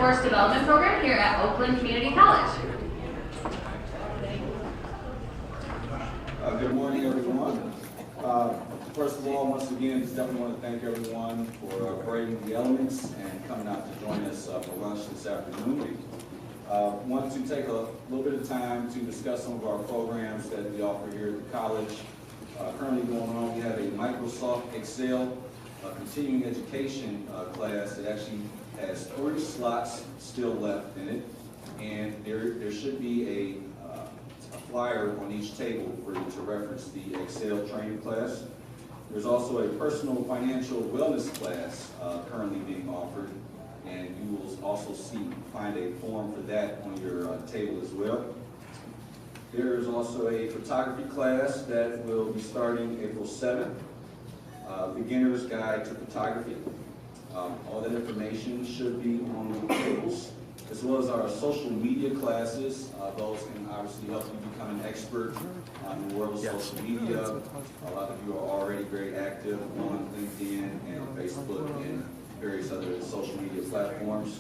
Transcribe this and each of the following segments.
Workforce Development Program here at Oakland Community College. Good morning, everyone. First of all, once again, just definitely want to thank everyone for braving the elements and coming out to join us for lunch this afternoon. Want to take a little bit of time to discuss some of our programs that we offer here at the college. Currently going on, we have a Microsoft Excel continuing education class that actually has 30 slots still left in it, and there should be a flyer on each table for you to reference the Excel training class. There's also a personal financial wellness class currently being offered, and you will also find a form for that on your table as well. There is also a photography class that will be starting April 7th, Beginner's Guide to Photography. All that information should be on the tables, as well as our social media classes. Those can obviously help you become an expert on the world of social media. A lot of you are already very active on LinkedIn and Facebook and various other social media platforms.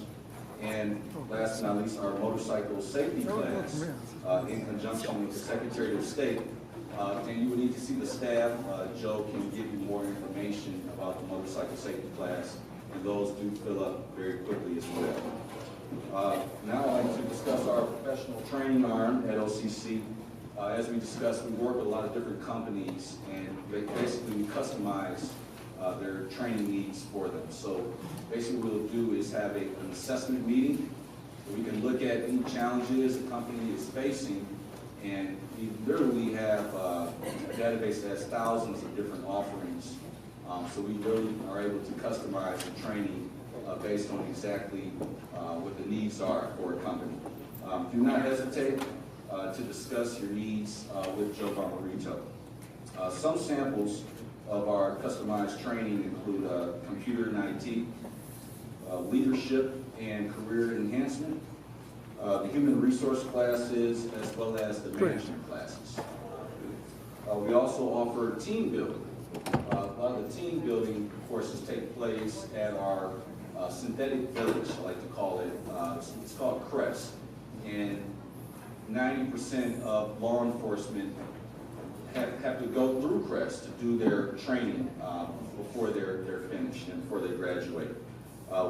And last but not least, our motorcycle safety class in conjunction with the Secretary of State. And you will need to see the staff. Joe can give you more information about the motorcycle safety class, and those do fill up very quickly as well. Now I'd like to discuss our professional training arm at OCC. As we discussed, we work with a lot of different companies, and basically we customize their training needs for them. So basically what we'll do is have an assessment meeting where we can look at any challenges the company is facing, and we literally have a database that has thousands of different offerings. So we really are able to customize the training based on exactly what the needs are for a company. Do not hesitate to discuss your needs with Joe Barmarito. Some samples of our customized training include computer and IT, leadership and career enhancement, the human resource classes, as well as the management classes. We also offer team building. A lot of the team building courses take place at our synthetic village, I like to call it. It's called CREST, and 90% of law enforcement have to go through CREST to do their training before they're finished and before they graduate.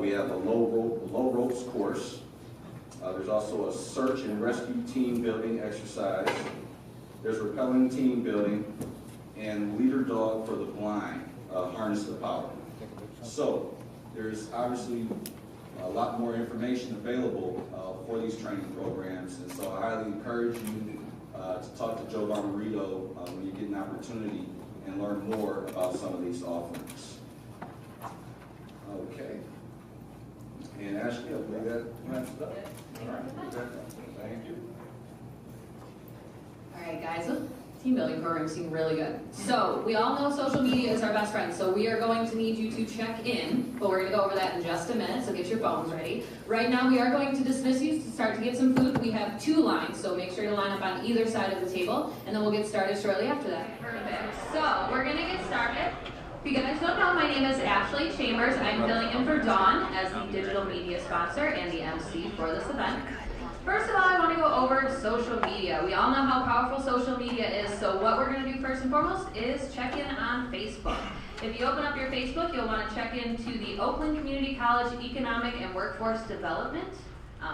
We have a low ropes course. There's also a search and rescue team building exercise. There's rappelling team building, and leader dog for the blind, harness the power. So there's obviously a lot more information available for these training programs, and so I highly encourage you to talk to Joe Barmarito when you get an opportunity and learn more about some of these offerings. Okay. And Ashley, I believe that wraps it up. All right. Thank you. All right, guys. Team building programs seem really good. So we all know social media is our best friend, so we are going to need you to check in, but we're going to go over that in just a minute, so get your phones ready. Right now we are going to dismiss you to start to get some food. We have 2 lines, so make sure to line up on either side of the table, and then we'll get started shortly after that. Perfect. So we're going to get started. If you guys don't know, my name is Ashley Chambers. I'm filling in for Dawn as the digital media sponsor and the MC for this event. First of all, I want to go over social media. We all know how powerful social media is, so what we're going to do first and foremost is check in on Facebook. If you open up your Facebook, you'll want to check into the Oakland Community College Economic and Workforce Development.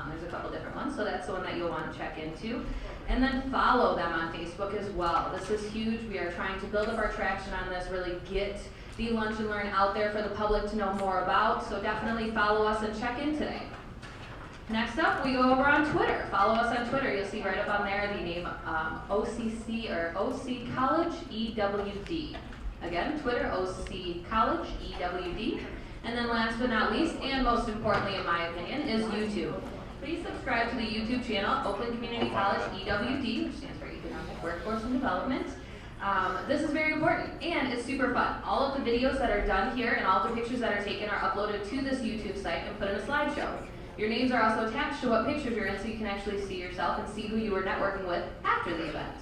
There's a couple different ones, so that's the one that you'll want to check into. And then follow them on Facebook as well. This is huge. We are trying to build up our traction on this, really get the Lunch and Learn out there for the public to know more about, so definitely follow us and check in today. Next up, we go over on Twitter. Follow us on Twitter. You'll see right up on there the name OCC or OC College EWD. Again, Twitter, OC College EWD. And then last but not least, and most importantly in my opinion, is YouTube. Please subscribe to the YouTube channel, Oakland Community College EWD, which stands for Economic Workforce and Development. This is very important, and it's super fun. All of the videos that are done here and all the pictures that are taken are uploaded to this YouTube site and put in a slideshow. Your names are also attached to what pictures you're in, so you can actually see yourself and see who you were networking with after the event.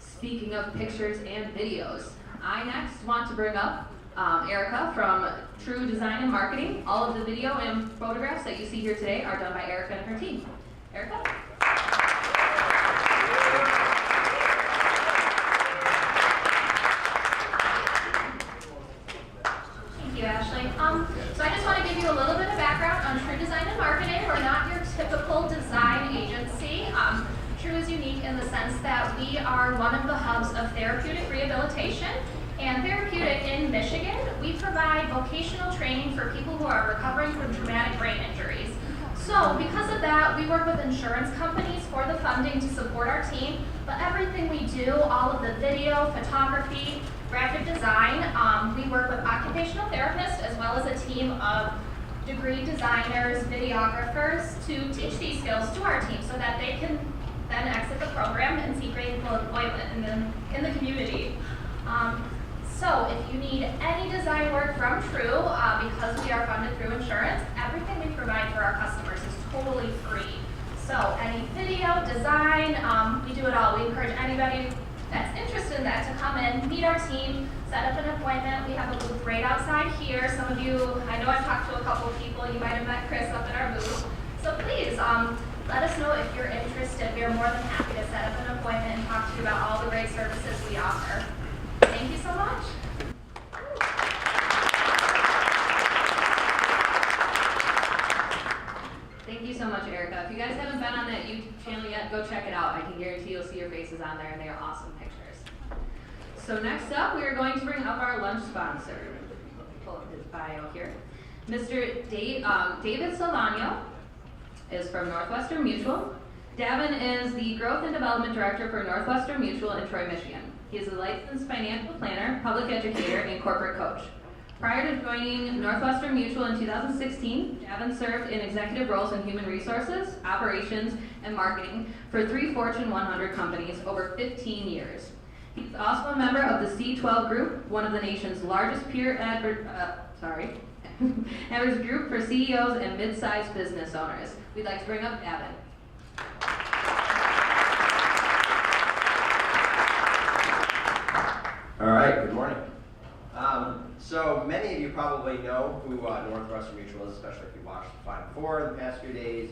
Speaking of pictures and videos, I next want to bring up Erica from True Design and Marketing. All of the video and photographs that you see here today are done by Erica and her team. Erica? Thank you, Ashley. So I just want to give you a little bit of background on True Design and Marketing. We're not your typical design agency. True is unique in the sense that we are one of the hubs of therapeutic rehabilitation and therapeutic in Michigan. We provide vocational training for people who are recovering from traumatic brain injuries. So because of that, we work with insurance companies for the funding to support our team, but everything we do, all of the video, photography, graphic design, we work with occupational therapists as well as a team of degree designers, videographers to teach these skills to our team so that they can then exit the program and seek gainful employment in the community. So if you need any design work from True, because we are funded through insurance, everything we provide for our customers is totally free. So any video, design, we do it all. We encourage anybody that's interested in that to come in, meet our team, set up an appointment. We have a booth right outside here. Some of you, I know I've talked to a couple of people, you might have met Chris up in our booth. So please, let us know if you're interested. We are more than happy to set up an appointment and talk to you about all the great services we offer. Thank you so much. Thank you so much, Erica. If you guys haven't been on that YouTube channel yet, go check it out. I can guarantee you'll see your faces on there, and they are awesome pictures. So next up, we are going to bring up our lunch sponsor. Pull up his bio here. Mr. David Silvano is from Northwestern Mutual. Davin is the Growth and Development Director for Northwestern Mutual in Troy, Michigan. He is a licensed financial planner, public educator, and corporate coach. Prior to joining Northwestern Mutual in 2016, Davin served in executive roles in human resources, operations, and marketing for 3 Fortune 100 companies over 15 years. He's also a member of the C12 Group, one of the nation's largest peer average group for CEOs and mid-sized business owners. We'd like to bring up Davin. All right, good morning. So many of you probably know who Northwestern Mutual is, especially if you watched the Final Four in the past few days.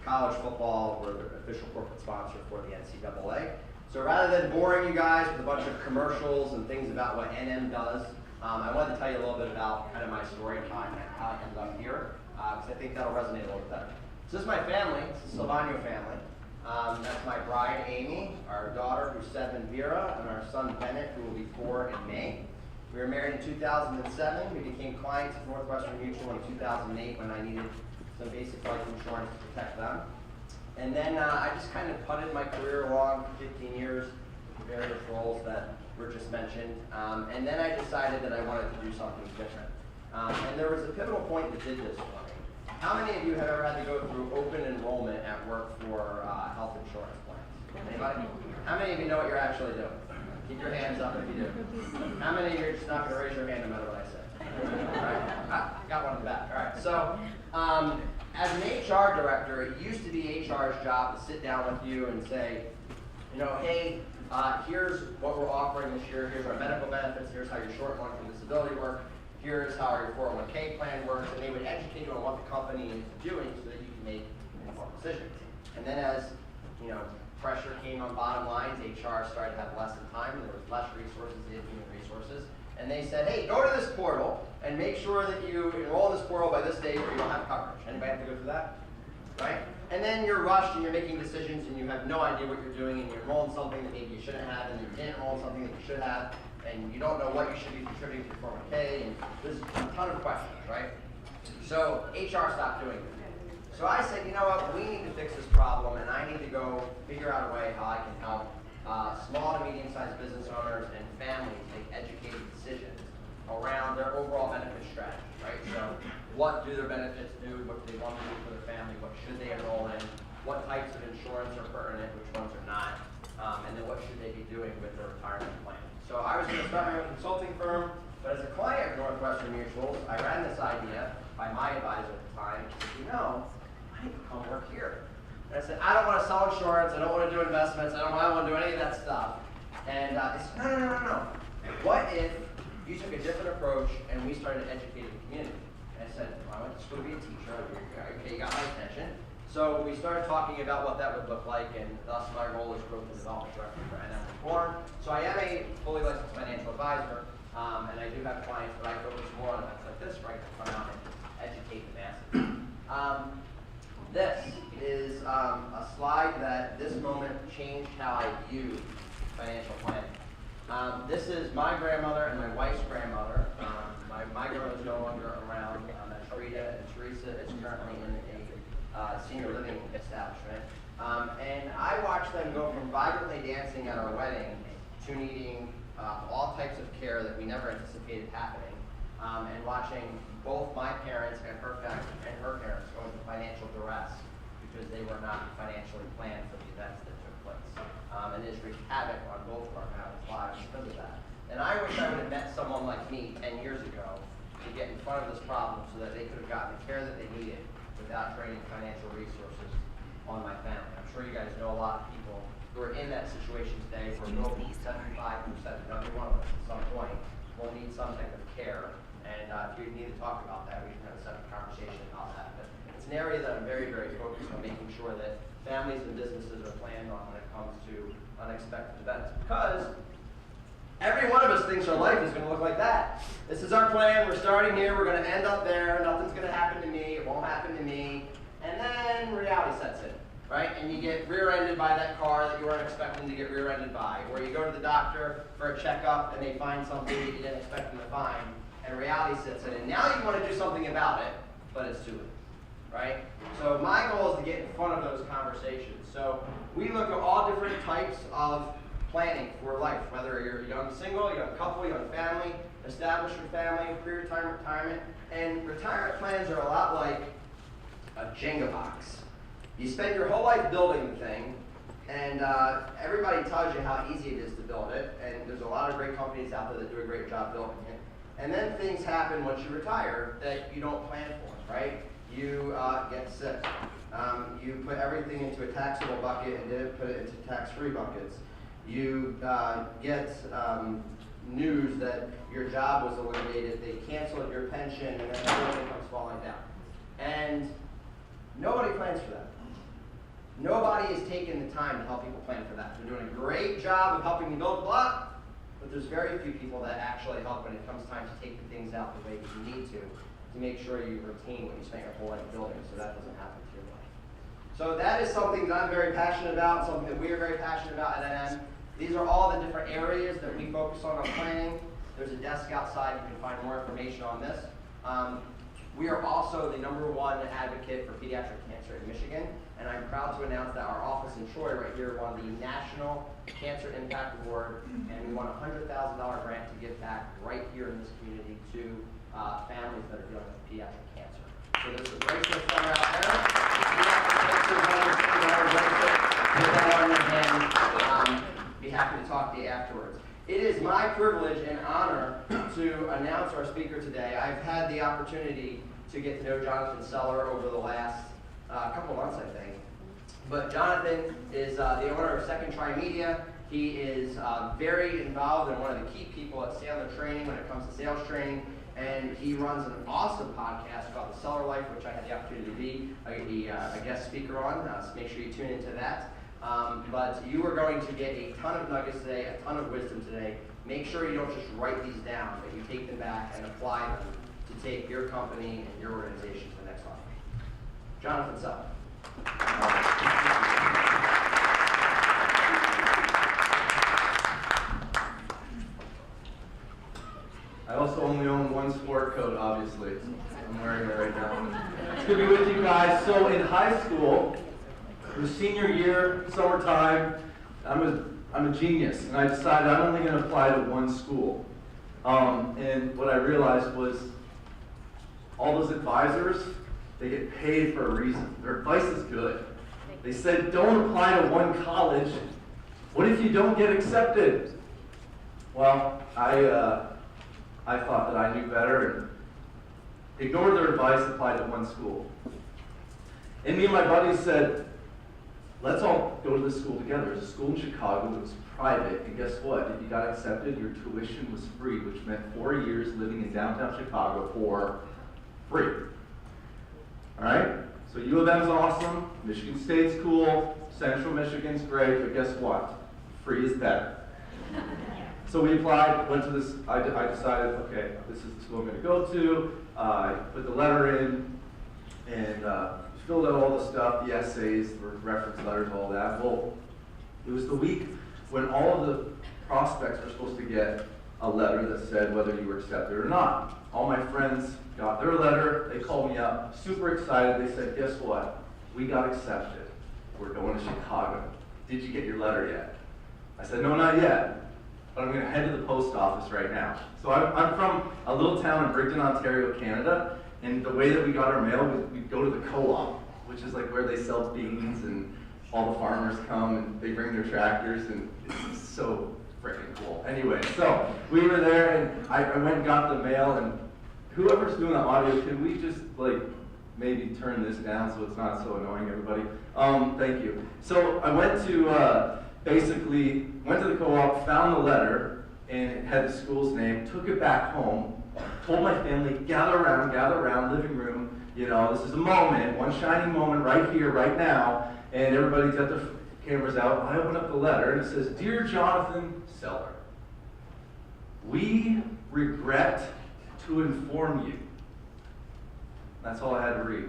College football, we're the official corporate sponsor for the NCAA. So rather than boring you guys with a bunch of commercials and things about what NM does, I wanted to tell you a little bit about kind of my story and how I ended up here, because I think that'll resonate a little bit better. So this is my family, it's the Silvano family. That's my bride, Amy, our daughter, who's 7, Vera, and our son, Bennett, who will be 4 in May. We were married in 2007. We became clients of Northwestern Mutual in 2008 when I needed some basic life insurance to protect them. And then I just kind of putted my career along for 15 years, various roles that were just mentioned. And then I decided that I wanted to do something different. And there was a pivotal point that did this for me. How many of you have ever had to go through open enrollment at work for health insurance plans? Anybody? How many of you know what you're actually doing? Keep your hands up if you do. How many of you are just not going to raise your hand no matter what I say? All right. Got one in the back. All right. So, as an HR director, it used to be HR's job to sit down with you and say, you know, hey, here's what we're offering this year. Here's our medical benefits. Here's how your short and long-term disability work. Here's how your 401k plan works. And they would educate you on what the company is doing so that you can make informed decisions. And then as, you know, pressure came on bottom lines, HR started to have less time, and there was less resources in human resources. And they said, hey, go to this portal and make sure that you enroll in this portal by this date or you don't have coverage. Anybody have to go through that? Right? And then you're rushed and you're making decisions and you have no idea what you're doing and you enroll in something that maybe you shouldn't have and you didn't enroll in something that you should have and you don't know what you should be contributing to your 401k and there's a ton of questions, right? So HR stopped doing that. So I said, you know what, we need to fix this problem and I need to go figure out a way how I can help small to medium-sized business owners and families make educated decisions around their overall benefit strategy, right? So what do their benefits do? What do they want to do for their family? What should they enroll in? What types of insurance are pertinent? Which ones are not? And then what should they be doing with their retirement plan? So I was going to start my own consulting firm, but as a client of Northwestern Mutual, I ran this idea by my advisor at the time. He said, you know, I need to come work here. And I said, I don't want to sell insurance, I don't want to do investments, I don't want to do any of that stuff. And they said, no. What if you took a different approach, and we started educating the community. And I said, well, I went to school to be a teacher. Okay, you got my attention. So we started talking about what that would look like, and thus my role as growth and development director for NM Reform. So I am a fully licensed financial advisor, and I do have clients, but I focus more on events like this, right, to come out and educate the masses. This is a slide that this moment changed how I view financial planning. This is my grandmother and my wife's grandmother. My grandmother is no longer around. That's Rita, and Teresa is currently in a senior living establishment. And I watched them go from vibrantly dancing at our wedding to needing all types of care that we never anticipated happening, and watching both my parents and her parents go into financial duress because they were not financially planned for the events that took place. And it's wreaked havoc on both of our parents' lives because of that. And I wish I would have met someone like me 10 years ago to get in front of this problem so that they could have gotten the care that they needed without draining financial resources on my family. I'm sure you guys know a lot of people who are in that situation today, where over 75% of every one of us at some point will need some type of care. And if you need to talk about that, we can have a separate conversation about that. But it's an area that I'm very, very focused on, making sure that families and businesses are planned on when it comes to unexpected events. Because every one of us thinks our life is going to look like that. This is our plan. We're starting here. We're going to end up there. Nothing's going to happen to me. It won't happen to me. And then reality sets in, right? And you get rear-ended by that car that you weren't expecting to get rear-ended by. Or you go to the doctor for a checkup and they find something that you didn't expect them to find. And reality sets in. And now you want to do something about it, but it's too late, right? So my goal is to get in front of those conversations. So we look at all different types of planning for life, whether you're a young single, young couple, young family, establish your family, pre-retirement. And retirement plans are a lot like a Jenga box. You spend your whole life building the thing, and everybody tells you how easy it is to build it, and there's a lot of great companies out there that do a great job building it. And then things happen once you retire that you don't plan for, right? You get sick. You put everything into a taxable bucket and didn't put it into tax-free buckets. You get news that your job was eliminated, they canceled your pension, and then everything comes falling down. And nobody plans for that. Nobody has taken the time to help people plan for that. They're doing a great job of helping you build a block, but there's very few people that actually help when it comes time to take the things out the way that you need to make sure you retain what you spent your whole life building, so that doesn't happen to your life. So that is something that I'm very passionate about, something that we are very passionate about at NM. These are all the different areas that we focus on planning. There's a desk outside. You can find more information on this. We are also the #1 advocate for pediatric cancer in Michigan, and I'm proud to announce that our office in Troy right here won the National Cancer Impact Award, and we won a $100,000 grant to give back right here in this community to families that are dealing with pediatric cancer. So there's a bracelet somewhere out there. Put that on your hand. Be happy to talk to you afterwards. It is my privilege and honor to announce our speaker today. I've had the opportunity to get to know Jonathan Seller over the last couple months, I think. But Jonathan is the owner of Second Try Media. He is very involved and one of the key people at Sandler Training when it comes to sales training. And he runs an awesome podcast called The Seller Life, which I had the opportunity to be a guest speaker on. So make sure you tune into that. But you are going to get a ton of nuggets today, a ton of wisdom today. Make sure you don't just write these down, but you take them back and apply them to take your company and your organization to the next level. Jonathan Seller. I also only own one sport coat, obviously. I'm wearing it right now. It's good to be with you guys. So in high school, the senior year, summertime, I'm a genius, and I decided I'm only going to apply to one school. And what I realized was all those advisors, they get paid for a reason. Their advice is good. They said, don't apply to one college. What if you don't get accepted? Well, I thought that I knew better and ignored their advice, applied to one school. And me and my buddies said, let's all go to this school together. There's a school in Chicago that was private, and guess what? If you got accepted, your tuition was free, which meant 4 years living in downtown Chicago for free. All right? So U of M's awesome, Michigan State's cool, Central Michigan's great, but guess what? Free is better. So we applied, went to this, I decided, okay, this is the school I'm going to go to. I put the letter in, and filled out all the stuff, the essays, the reference letters, all that. Well, it was the week when all of the prospects were supposed to get a letter that said whether you were accepted or not. All my friends got their letter, they called me up, super excited. They said, guess what? We got accepted. We're going to Chicago. Did you get your letter yet? I said, no, not yet, but I'm going to head to the post office right now. So I'm from a little town in Brighton, Ontario, Canada, and the way that we got our mail, we'd go to the co-op, which is like where they sell beans and all the farmers come and they bring their tractors, and it's so freaking cool. Anyway, so we were there, and I went and got the mail, and whoever's doing the audio, can we just like maybe turn this down so it's not so annoying, everybody? Thank you. So I went to basically went to the co-op, found the letter, and it had the school's name, took it back home, told my family, gather around, living room, you know, this is a moment, one shining moment right here, right now, and everybody's got their cameras out. I open up the letter, and it says, Dear Jonathan Seller, we regret to inform you. That's all I had to read.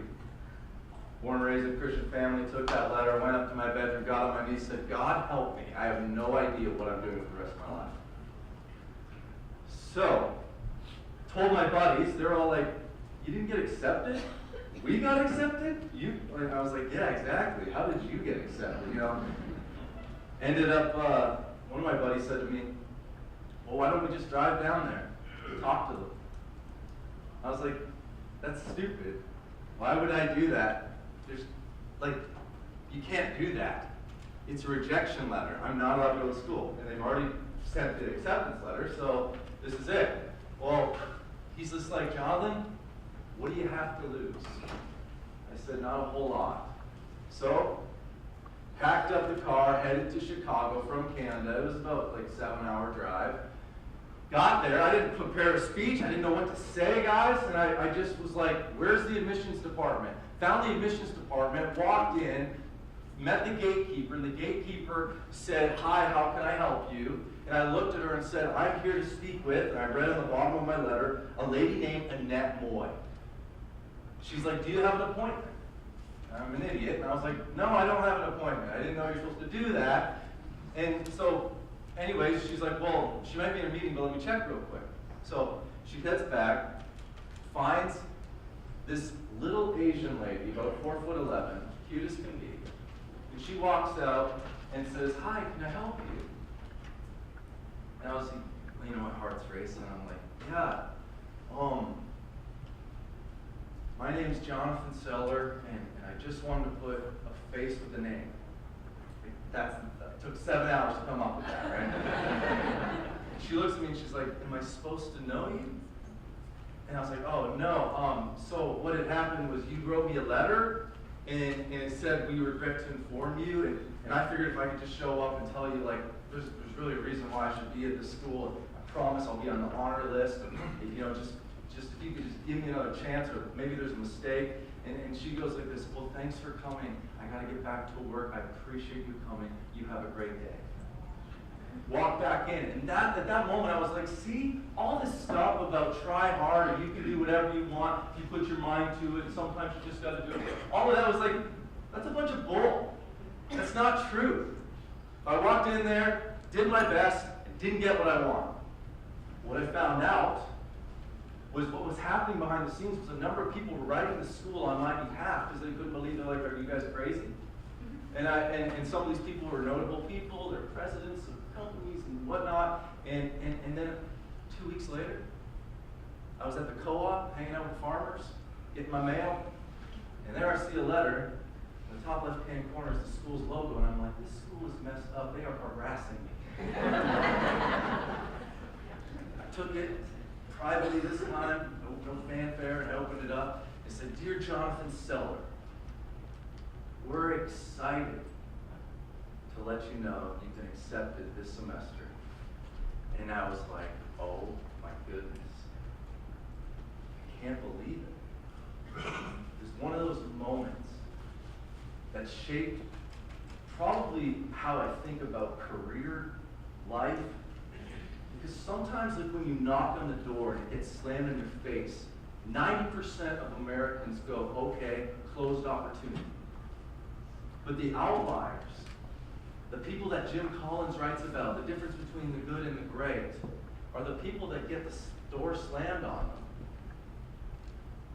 Born and raised in a Christian family, took that letter, went up to my bedroom, got on my knees, said, God help me. I have no idea what I'm doing with the rest of my life. So, told my buddies, they're all like, you didn't get accepted? We got accepted? And I was like, yeah, exactly. How did you get accepted, you know? Ended up, one of my buddies said to me, well, why don't we just drive down there and talk to them? I was like, that's stupid. Why would I do that? There's, like, you can't do that. It's a rejection letter. I'm not allowed to go to school. And they've already sent the acceptance letter, so this is it. Well, he's just like, Jonathan, what do you have to lose? I said, not a whole lot. So, packed up the car, headed to Chicago from Canada. It was about like a 7-hour drive. Got there, I didn't prepare a speech, I didn't know what to say, guys, and I just was like, where's the admissions department? Found the admissions department, walked in, met the gatekeeper, and the gatekeeper said, hi, how can I help you? And I looked at her and said, I'm here to speak with, and I read on the bottom of my letter, a lady named Annette Moy. She's like, do you have an appointment? I'm an idiot, and I was like, no, I don't have an appointment. I didn't know you're supposed to do that. And so, anyways, she's like, well, she might be in a meeting, but let me check real quick. So she heads back, finds this little Asian lady, about 4'11", cute as can be. And she walks out and says, hi, can I help you? And I was like, you know, my heart's racing. I'm like, yeah, my name's Jonathan Seller, and I just wanted to put a face with a name. That took 7 hours to come up with that, right? She looks at me and she's like, am I supposed to know you? And I was like, oh, no. So what had happened was you wrote me a letter, and it said we regret to inform you, and I figured if I could just show up and tell you, like, there's really a reason why I should be at this school. I promise I'll be on the honor list. And, you know, just if you could just give me another chance, or maybe there's a mistake. And she goes like this, well, thanks for coming. I got to get back to work. I appreciate you coming. You have a great day. Walk back in. And at that moment, I was like, see, all this stuff about try hard, or you can do whatever you want if you put your mind to it, and sometimes you just got to do it. All of that was like, that's a bunch of bull. That's not true. I walked in there, did my best, and didn't get what I wanted. What I found out was what was happening behind the scenes was a number of people were writing the school on my behalf because they couldn't believe. They're like, are you guys crazy? And some of these people were notable people, they're presidents of companies and whatnot, and then 2 weeks later, I was at the co-op, hanging out with farmers, getting my mail, and there I see a letter. In the top left-hand corner is the school's logo, and I'm like, this school is messed up. They are harassing me. I took it privately this time, no fanfare, and I opened it up. It said, Dear Jonathan Seller, we're excited to let you know you've been accepted this semester. And I was like, oh my goodness. I can't believe it. It's one of those moments that shaped probably how I think about career, life. Because sometimes, like, when you knock on the door and it gets slammed in your face, 90% of Americans go, okay, closed opportunity. But the outliers, the people that Jim Collins writes about, the difference between the good and the great, are the people that get the door slammed on them.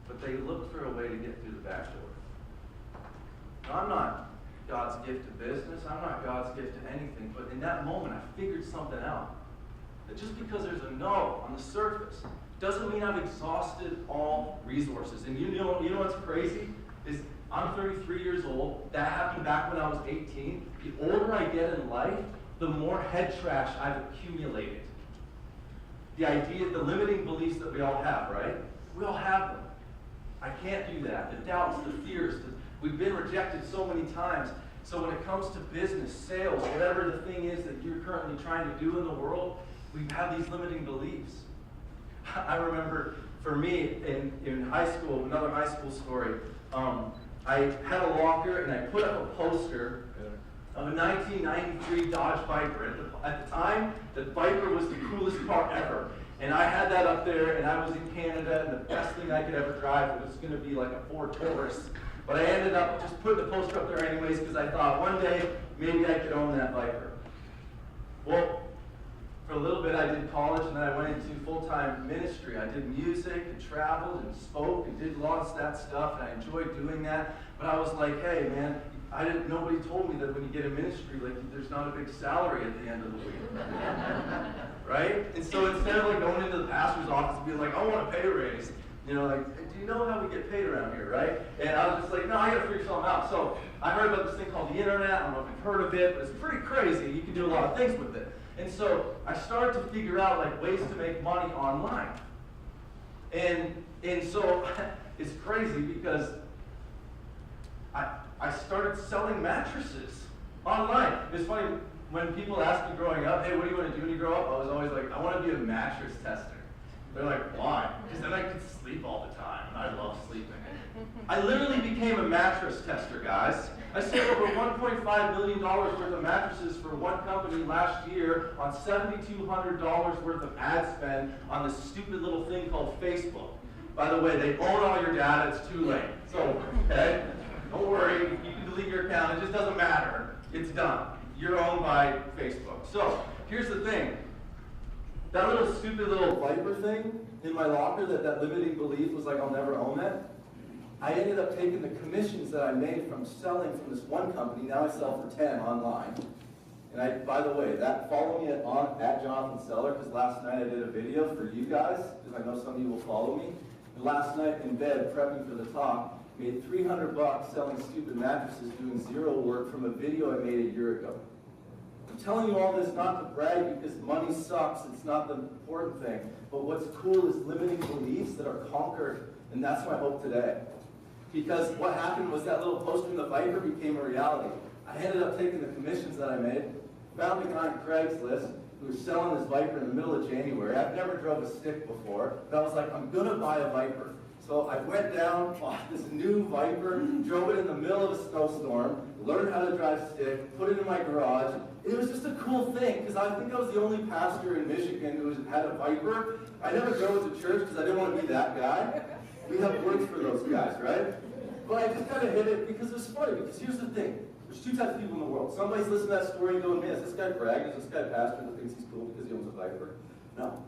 But they look for a way to get through the back door. Now, I'm not God's gift to business. I'm not God's gift to anything. But in that moment, I figured something out. That just because there's a no on the surface doesn't mean I've exhausted all resources. And you know what's crazy? Is I'm 33 years old. That happened back when I was 18. The older I get in life, the more head trash I've accumulated. The idea, the limiting beliefs that we all have, right? We all have them. I can't do that. The doubts, the fears. We've been rejected so many times. So when it comes to business, sales, whatever the thing is that you're currently trying to do in the world, we have these limiting beliefs. I remember for me in high school, another high school story, I had a locker and I put up a poster of a 1993 Dodge Viper. At the time, the Viper was the coolest car ever. And I had that up there, and I was in Canada, and the best thing I could ever drive was going to be like a Ford Taurus. But I ended up just putting the poster up there anyways, because I thought one day, maybe I could own that Viper. Well, for a little bit I did college, and then I went into full-time ministry. I did music, and traveled, and spoke, and did lots of that stuff, and I enjoyed doing that. But I was like, hey, man, nobody told me that when you get a ministry, like, there's not a big salary at the end of the week. Right? And so instead of like going into the pastor's office and being like, I want a pay raise, you know, like, do you know how we get paid around here, right? And I was just like, no, I gotta figure something out. So I heard about this thing called the internet. I don't know if you've heard of it, but it's pretty crazy. You can do a lot of things with it. And so I started to figure out like ways to make money online. And so it's crazy because I started selling mattresses online. It's funny, when people ask me growing up, hey, what do you want to do when you grow up? I was always like, I want to be a mattress tester. They're like, why? Because then I could sleep all the time, and I love sleeping. I literally became a mattress tester, guys. I sold over $1.5 million worth of mattresses for one company last year on $7,200 worth of ad spend on this stupid little thing called Facebook. By the way, they own all your data. It's too late. So, okay, don't worry. You can delete your account. It just doesn't matter. It's done. You're owned by Facebook. So, here's the thing. That little stupid little Viper thing in my locker, that limiting belief was like, I'll never own that. I ended up taking the commissions that I made from selling from this one company. Now I sell for 10 online. And by the way, follow me at Jonathan Seller, because last night I did a video for you guys, because I know some of you will follow me. And last night in bed, prepping for the talk, made $300 selling stupid mattresses, doing zero work from a video I made a year ago. I'm telling you all this not to brag because money sucks. It's not the important thing. But what's cool is limiting beliefs that are conquered, and that's my hope today. Because what happened was that little poster in the Viper became a reality. I ended up taking the commissions that I made, found a guy on Craigslist who was selling this Viper in the middle of January. I've never drove a stick before, but I was like, I'm going to buy a Viper. So I went down, bought this new Viper, drove it in the middle of a snowstorm, learned how to drive stick, put it in my garage. It was just a cool thing, because I think I was the only pastor in Michigan who had a Viper. I never drove it to church because I didn't want to be that guy. We have words for those guys, right? But I just kind of hit it because it's funny, because here's the thing. There's two types of people in the world. Somebody's listening to that story and going, man, is this guy bragging? Is this guy a pastor that thinks he's cool because he owns a Viper? No.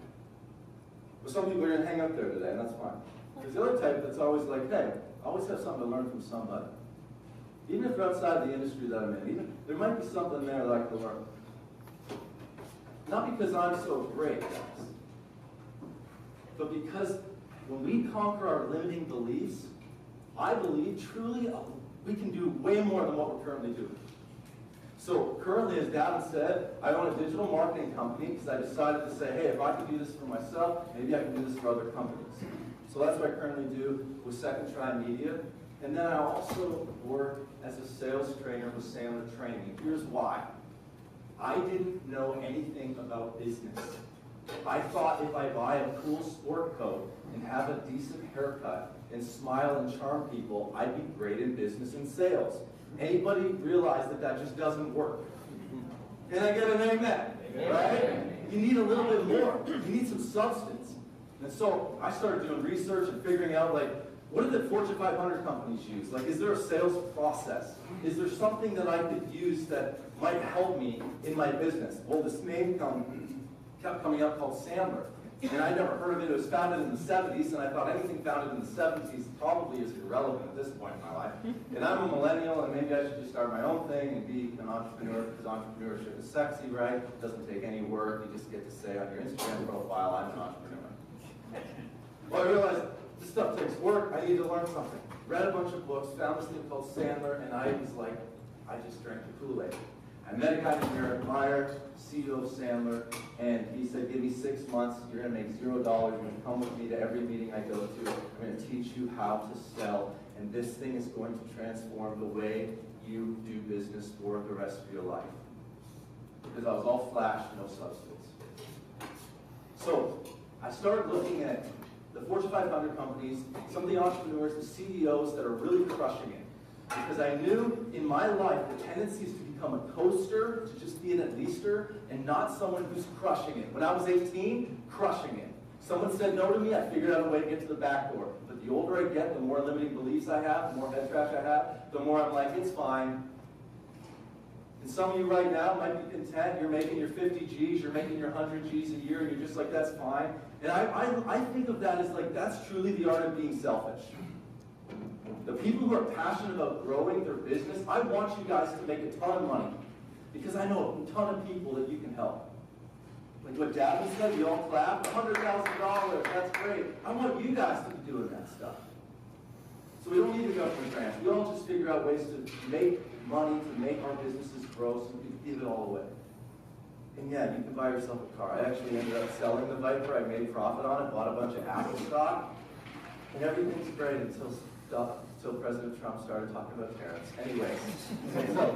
But some people are going to hang up there today, and that's fine. There's the other type that's always like, hey, I always have something to learn from somebody. Even if you're outside the industry that I'm in, there might be something there that I can learn. Not because I'm so great, guys, but because when we conquer our limiting beliefs, I believe truly we can do way more than what we're currently doing. So currently, as Davin said, I own a digital marketing company because I decided to say, hey, if I can do this for myself, maybe I can do this for other companies. So that's what I currently do with Second Try Media. And then I also work as a sales trainer with Sandler Training. Here's why. I didn't know anything about business. I thought if I buy a cool sport coat and have a decent haircut and smile and charm people, I'd be great in business and sales. Anybody realize that that just doesn't work? Can I get an amen? Right? You need a little bit more. You need some substance. And so I started doing research and figuring out, like, what do the Fortune 500 companies use? Like, is there a sales process? Is there something that I could use that might help me in my business? Well, this name kept coming up called Sandler. And I never heard of it. It was founded in the 70s, and I thought anything founded in the 70s probably is irrelevant at this point in my life. And I'm a millennial, and maybe I should just start my own thing and be an entrepreneur, because entrepreneurship is sexy, right? It doesn't take any work. You just get to say on your Instagram profile, I'm an entrepreneur. Well, I realized this stuff takes work. I need to learn something. Read a bunch of books, found this thing called Sandler, and I was like, I just drank the Kool-Aid. I met a guy named Eric Meyer, CEO of Sandler, and he said, give me 6 months, you're going to make $0, you're going to come with me to every meeting I go to, I'm going to teach you how to sell, and this thing is going to transform the way you do business for the rest of your life. Because I was all flash, no substance. So I started looking at the Fortune 500 companies, some of the entrepreneurs, the CEOs that are really crushing it. Because I knew in my life the tendency is to become a coaster, to just be an at-leaster, and not someone who's crushing it. When I was 18, crushing it. Someone said no to me, I figured out a way to get to the back door. But the older I get, the more limiting beliefs I have, the more head trash I have, the more I'm like, it's fine. And some of you right now might be content, you're making your 50 G's, you're making your 100 G's a year, and you're just like, that's fine. And I think of that as like, that's truly the art of being selfish. The people who are passionate about growing their business, I want you guys to make a ton of money. Because I know a ton of people that you can help. Like what Davin said, you all clap, $100,000, that's great. I want you guys to be doing that stuff. So we don't need the government grants. We all just figure out ways to make money, to make our businesses grow, so we can give it all away. And yeah, you can buy yourself a car. I actually ended up selling the Viper. I made profit on it, bought a bunch of Apple stock, and everything's great until President Trump started talking about tariffs. Anyways, so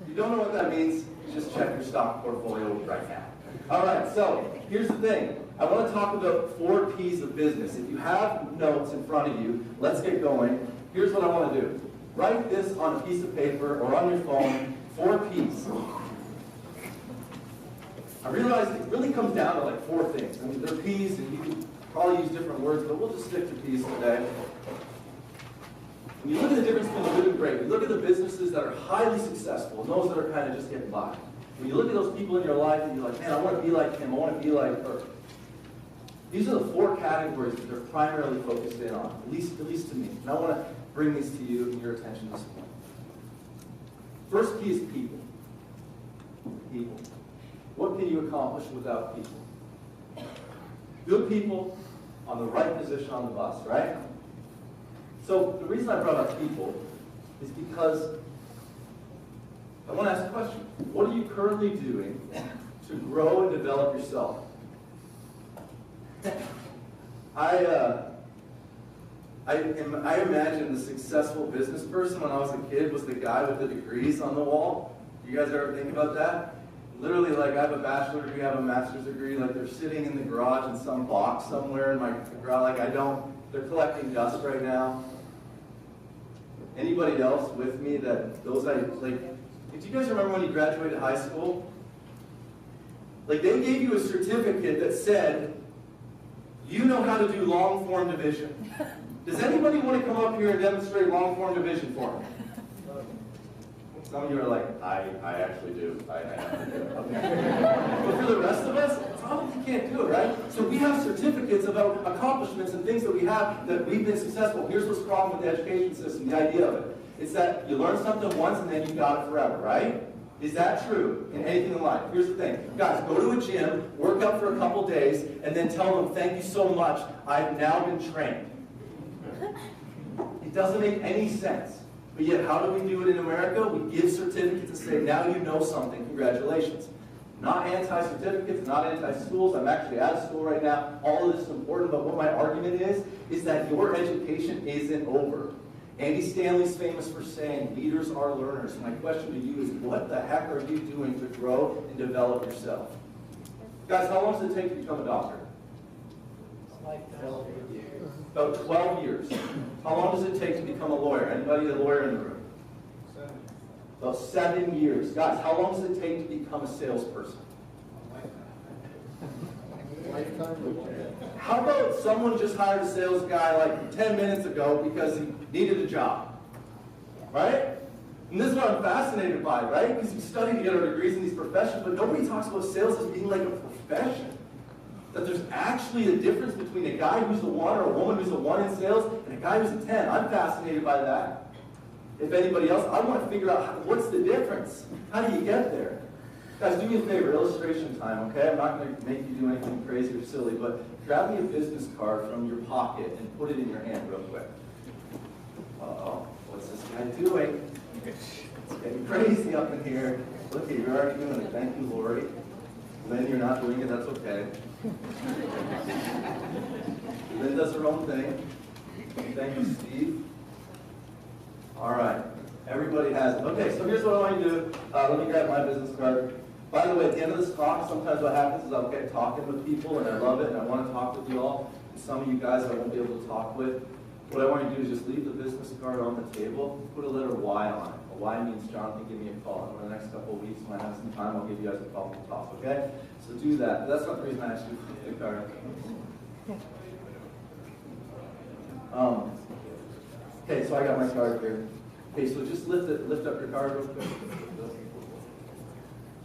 if you don't know what that means, just check your stock portfolio right now. All right, so here's the thing. I want to talk about 4 P's of business. If you have notes in front of you, let's get going. Here's what I want to do. Write this on a piece of paper or on your phone, 4 P's. I realize it really comes down to like 4 things. I mean, they're P's, and you can probably use different words, but we'll just stick to P's today. When you look at the difference between the good and great, you look at the businesses that are highly successful and those that are kind of just getting by. When you look at those people in your life and you're like, man, I want to be like him, I want to be like her. These are the 4 categories that they're primarily focused in on, at least to me. And I want to bring these to you and your attention this point. First P is people. People. What can you accomplish without people? Good people on the right position on the bus, right? So the reason I brought up people is because I want to ask a question. What are you currently doing to grow and develop yourself? I imagine the successful business person when I was a kid was the guy with the degrees on the wall. You guys ever think about that? Literally, like, I have a bachelor's degree, I have a master's degree, like they're sitting in the garage in some box somewhere in my garage, like they're collecting dust right now. Anybody else with me that do you guys remember when you graduated high school? Like, they gave you a certificate that said, you know how to do long form division. Does anybody want to come up here and demonstrate long form division for me? Some of you are like, I actually do. I know how to do it. Okay. But for the rest of us, probably can't do it, right? So we have certificates about accomplishments and things that we have that we've been successful. Here's what's wrong with the education system, the idea of it. It's that you learn something once and then you got it forever, right? Is that true in anything in life? Here's the thing. Guys, go to a gym, work out for a couple days, and then tell them, thank you so much, I've now been trained. It doesn't make any sense. But yet, how do we do it in America? We give certificates and say, now you know something, congratulations. Not anti-certificates, not anti-schools. I'm actually out of school right now. All of this is important, but what my argument is that your education isn't over. Andy Stanley's famous for saying, leaders are learners. My question to you is, what the heck are you doing to grow and develop yourself? Guys, how long does it take to become a doctor? About 12 years. How long does it take to become a lawyer? Anybody a lawyer in the room? About 7 years. Guys, how long does it take to become a salesperson? How about someone just hired a sales guy like 10 minutes ago because he needed a job? Right? And this is what I'm fascinated by, right? Because you study to get our degrees in these professions, but nobody talks about sales as being like a profession. That there's actually a difference between a guy who's a 1 or a woman who's a 1 in sales and a guy who's a 10. I'm fascinated by that. If anybody else, I want to figure out what's the difference. How do you get there? Guys, do me a favor, illustration time, okay? I'm not going to make you do anything crazy or silly, but grab me a business card from your pocket and put it in your hand real quick. Uh-oh, what's this guy doing? It's getting crazy up in here. Look at you, you're already doing it. Thank you, Lori. Lynn, you're not doing it, that's okay. Lynn does her own thing. Thank you, Steve. All right, everybody has it. Okay, so here's what I want you to do. Let me grab my business card. By the way, at the end of this talk, sometimes what happens is I'll get talking with people, and I love it, and I want to talk with you all. And some of you guys I won't be able to talk with. What I want you to do is just leave the business card on the table, put a letter Y on it. A Y means Jonathan, give me a call. And over the next couple of weeks, when I have some time, I'll give you guys a call to talk, okay? So do that. But that's not the reason I asked you for the card. Okay, so I got my card here. Okay, so just lift up your card real quick.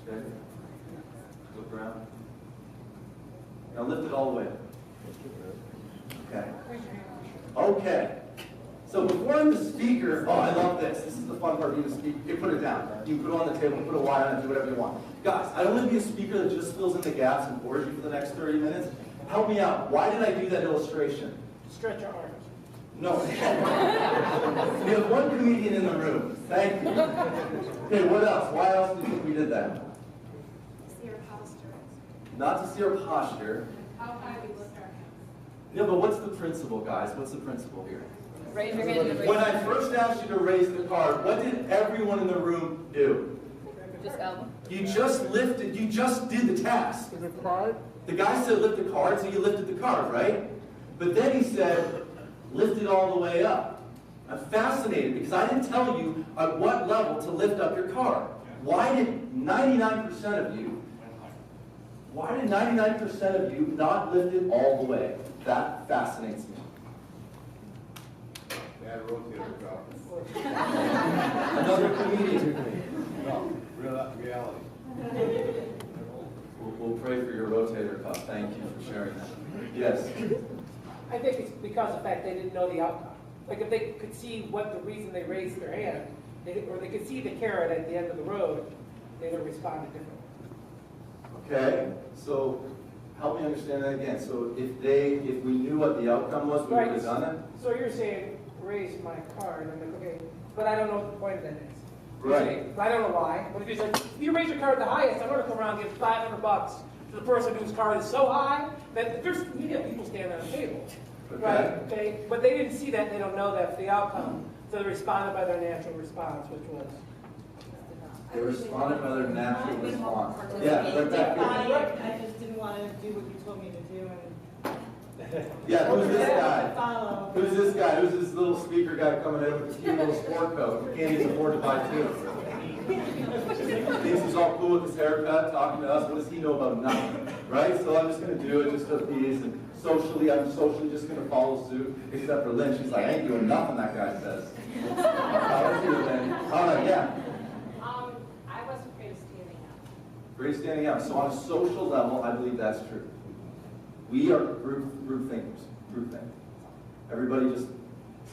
Okay. Look around. Now lift it all the way up. Okay. Okay. So before I'm the speaker, oh, I love this. This is the fun part of being a speaker. You put it down. You can put it on the table, put a Y on it, do whatever you want. Guys, I don't want to be a speaker that just fills in the gaps and bores you for the next 30 minutes. Help me out. Why did I do that illustration? Stretch your arms. No. We have one comedian in the room. Thank you. Okay, what else? Why else do you think we did that? To see our posture. Not to see our posture. How high we lift our hands. Yeah, but what's the principle, guys? What's the principle here? Raise your hand. When I first asked you to raise the card, what did everyone in the room do? Just elbow. You just lifted, you just did the task. The card? The guy said lift the card, so you lifted the card, right? But then he said, lift it all the way up. I'm fascinated because I didn't tell you at what level to lift up your card. Why did 99% of you not lift it all the way? That fascinates me. Another comedian. No, reality. We'll pray for your rotator cuff. Thank you for sharing that. Yes. I think it's because of the fact they didn't know the outcome. Like if they could see what the reason they raised their hand, or they could see the carrot at the end of the road, they would have responded differently. Okay, so help me understand that again. So if we knew what the outcome was, we would have done it? So you're saying, raise my card, and I'm like, okay, but I don't know what the point of that is. Right. I don't know why. But if you're like, if you raise your card the highest, I'm going to come around and give $500 to the person whose card is so high that there's people standing on a table. Okay. Right? Okay. But they didn't see that. They don't know that the outcome. So they responded by their natural response, which was. They responded by their natural response. Participate. Yeah, right back here. I just didn't want to do what you told me to do. Yeah, who's this guy? Follow. Who's this guy? Who's this little speaker guy coming in with this cute little sport coat? He can't even afford to buy two. Thinks he's all cool with his haircut, talking to us. What does he know about nothing? Right? So I'm just going to do it just to appease. And I'm socially just going to follow suit. Except for Lynn. She's like, I ain't doing nothing that guy says. How are you, Lynn? All right, yeah. I wasn't afraid of standing up. Great standing up. So on a social level, I believe that's true. We are group thinkers. Group think. Everybody just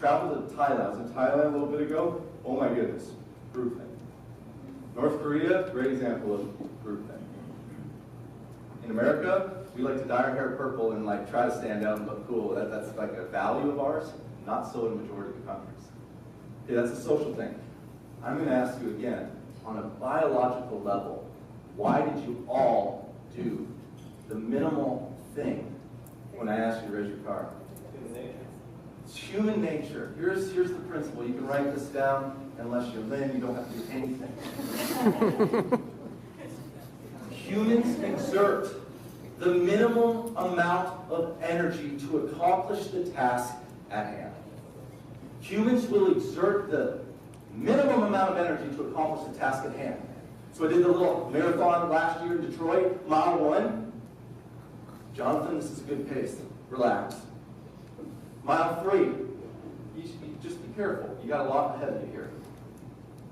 traveled to Thailand. I was in Thailand a little bit ago. Oh my goodness. Group think. North Korea, great example of group think. In America, we like to dye our hair purple and like try to stand out and look cool. That's like a value of ours. Not so in the majority of the countries. Okay, that's a social thing. I'm going to ask you again, on a biological level, why did you all do the minimal thing when I asked you to raise your card? It's human nature. Here's the principle. You can write this down. Unless you're Lynn, you don't have to do anything. Humans exert the minimum amount of energy to accomplish the task at hand. Humans will exert the minimum amount of energy to accomplish the task at hand. So I did the little marathon last year in Detroit, mile 1. Jonathan, this is a good pace. Relax. Mile 3, you just be careful. You got a lot ahead of you here.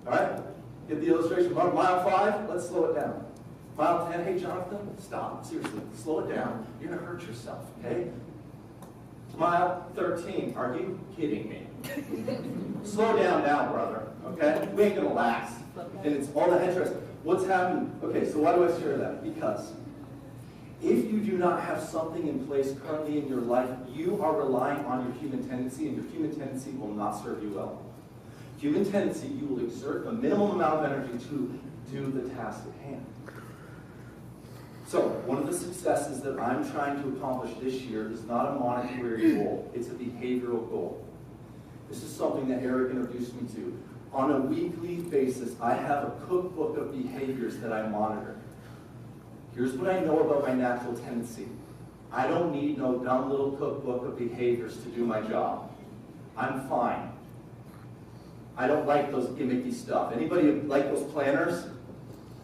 All right? Get the illustration. Mile 5, let's slow it down. Mile 10, hey Jonathan, stop. Seriously, slow it down. You're going to hurt yourself, okay? Mile 13, are you kidding me? Slow down now, brother, okay? We ain't going to last. And it's all the interest. What's happening? Okay, so why do I share that? Because if you do not have something in place currently in your life, you are relying on your human tendency, and your human tendency will not serve you well. Human tendency, you will exert a minimum amount of energy to do the task at hand. So, one of the successes that I'm trying to accomplish this year is not a monetary goal, it's a behavioral goal. This is something that Eric introduced me to. On a weekly basis, I have a cookbook of behaviors that I monitor. Here's what I know about my natural tendency. I don't need no dumb little cookbook of behaviors to do my job. I'm fine. I don't like those gimmicky stuff. Anybody like those planners?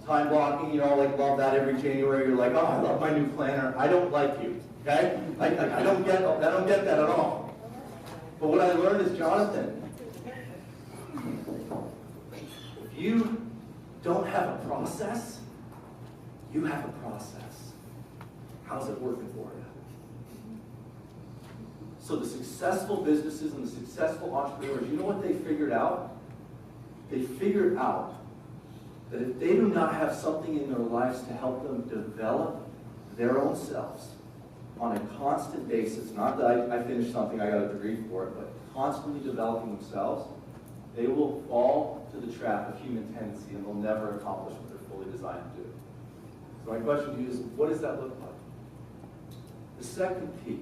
Time blocking, you all like love that every January. You're like, oh, I love my new planner. I don't like you, okay? I don't get that at all. But what I learned is, Jonathan, if you don't have a process, you have a process. How's it working for you? So the successful businesses and the successful entrepreneurs, you know what they figured out? They figured out that if they do not have something in their lives to help them develop their own selves on a constant basis, not that I finished something, I got a degree for it, but constantly developing themselves, they will fall to the trap of human tendency and they'll never accomplish what they're fully designed to do. So my question to you is, what does that look like? The second P.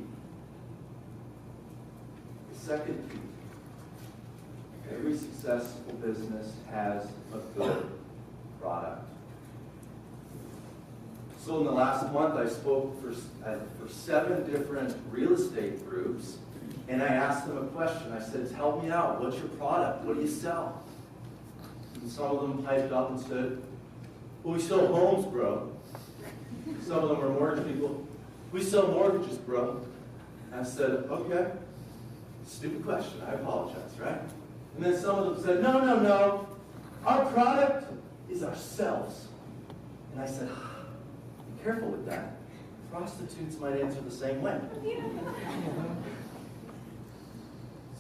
Every successful business has a good product. So in the last month, I spoke for 7 different real estate groups, and I asked them a question. I said, tell me out, what's your product? What do you sell? And some of them piped up and said, well, we sell homes, bro. Some of them are mortgage people. We sell mortgages, bro. And I said, okay. Stupid question, I apologize, right? And then some of them said, no. Our product is ourselves. And I said, be careful with that. Prostitutes might answer the same way.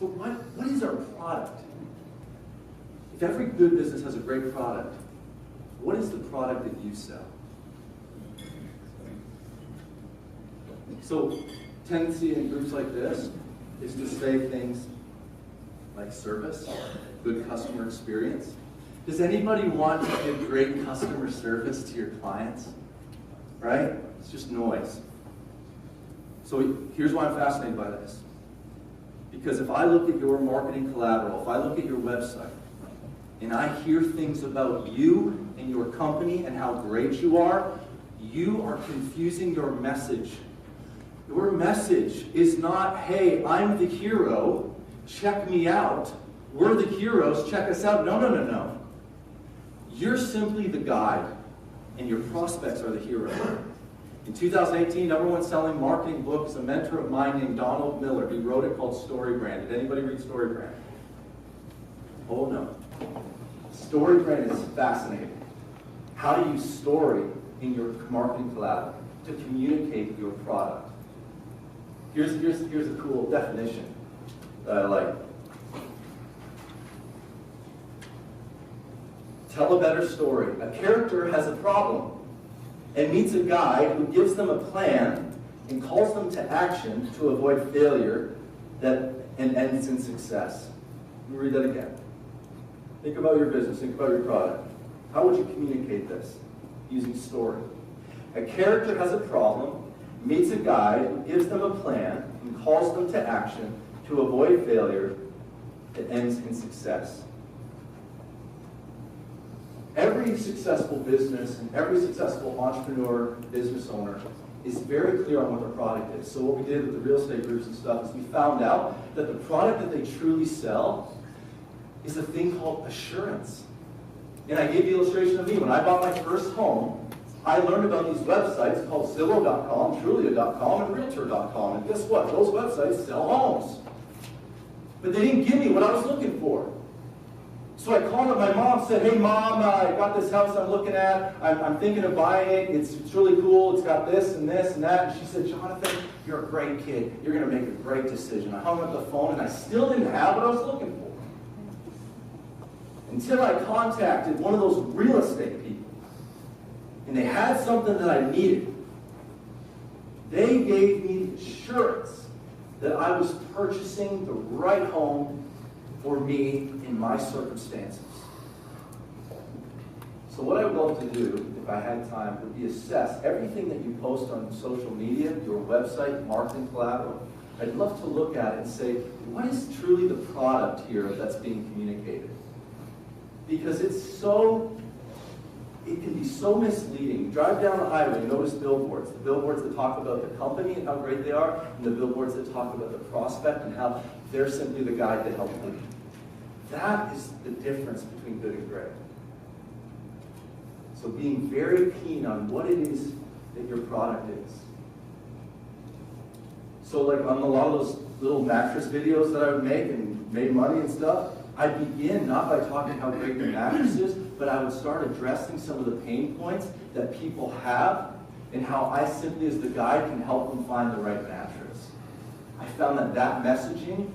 So what is our product? If every good business has a great product, what is the product that you sell? So, tendency in groups like this is to say things like service, good customer experience. Does anybody want to give great customer service to your clients? Right? It's just noise. So here's why I'm fascinated by this. Because if I look at your marketing collateral, if I look at your website, and I hear things about you and your company and how great you are confusing your message. Your message is not, hey, I'm the hero, check me out. We're the heroes, check us out. No. You're simply the guide, and your prospects are the hero. In 2018, #1 selling marketing book is a mentor of mine named Donald Miller. He wrote it called Story Brand. Did anybody read Story Brand? Oh no. Story Brand is fascinating. How do you story in your marketing collateral to communicate your product? Here's a cool definition that I like. Tell a better story. A character has a problem and meets a guide who gives them a plan and calls them to action to avoid failure and ends in success. Let me read that again. Think about your business, think about your product. How would you communicate this? Using story. A character has a problem, meets a guide who gives them a plan and calls them to action to avoid failure that ends in success. Every successful business and every successful entrepreneur, business owner is very clear on what their product is. So what we did with the real estate groups and stuff is we found out that the product that they truly sell is a thing called assurance. And I gave the illustration of me. When I bought my first home, I learned about these websites called Zillow.com, Trulia.com, and Realtor.com. And guess what? Those websites sell homes. But they didn't give me what I was looking for. So I called up my mom, said, hey mom, I got this house I'm looking at. I'm thinking of buying it. It's really cool. It's got this and this and that. And she said, Jonathan, you're a great kid. You're going to make a great decision. I hung up the phone and I still didn't have what I was looking for. Until I contacted one of those real estate people. And they had something that I needed. They gave me assurance that I was purchasing the right home for me in my circumstances. So what I would love to do, if I had time, would be assess everything that you post on social media, your website, marketing collateral. I'd love to look at it and say, what is truly the product here that's being communicated? Because it can be so misleading. You drive down the highway, notice billboards. The billboards that talk about the company and how great they are, and the billboards that talk about the prospect and how they're simply the guide to help them. That is the difference between good and great. So being very keen on what it is that your product is. So like on a lot of those little mattress videos that I would make and made money and stuff, I'd begin not by talking how great the mattress is, but I would start addressing some of the pain points that people have and how I simply as the guide can help them find the right mattress. I found that messaging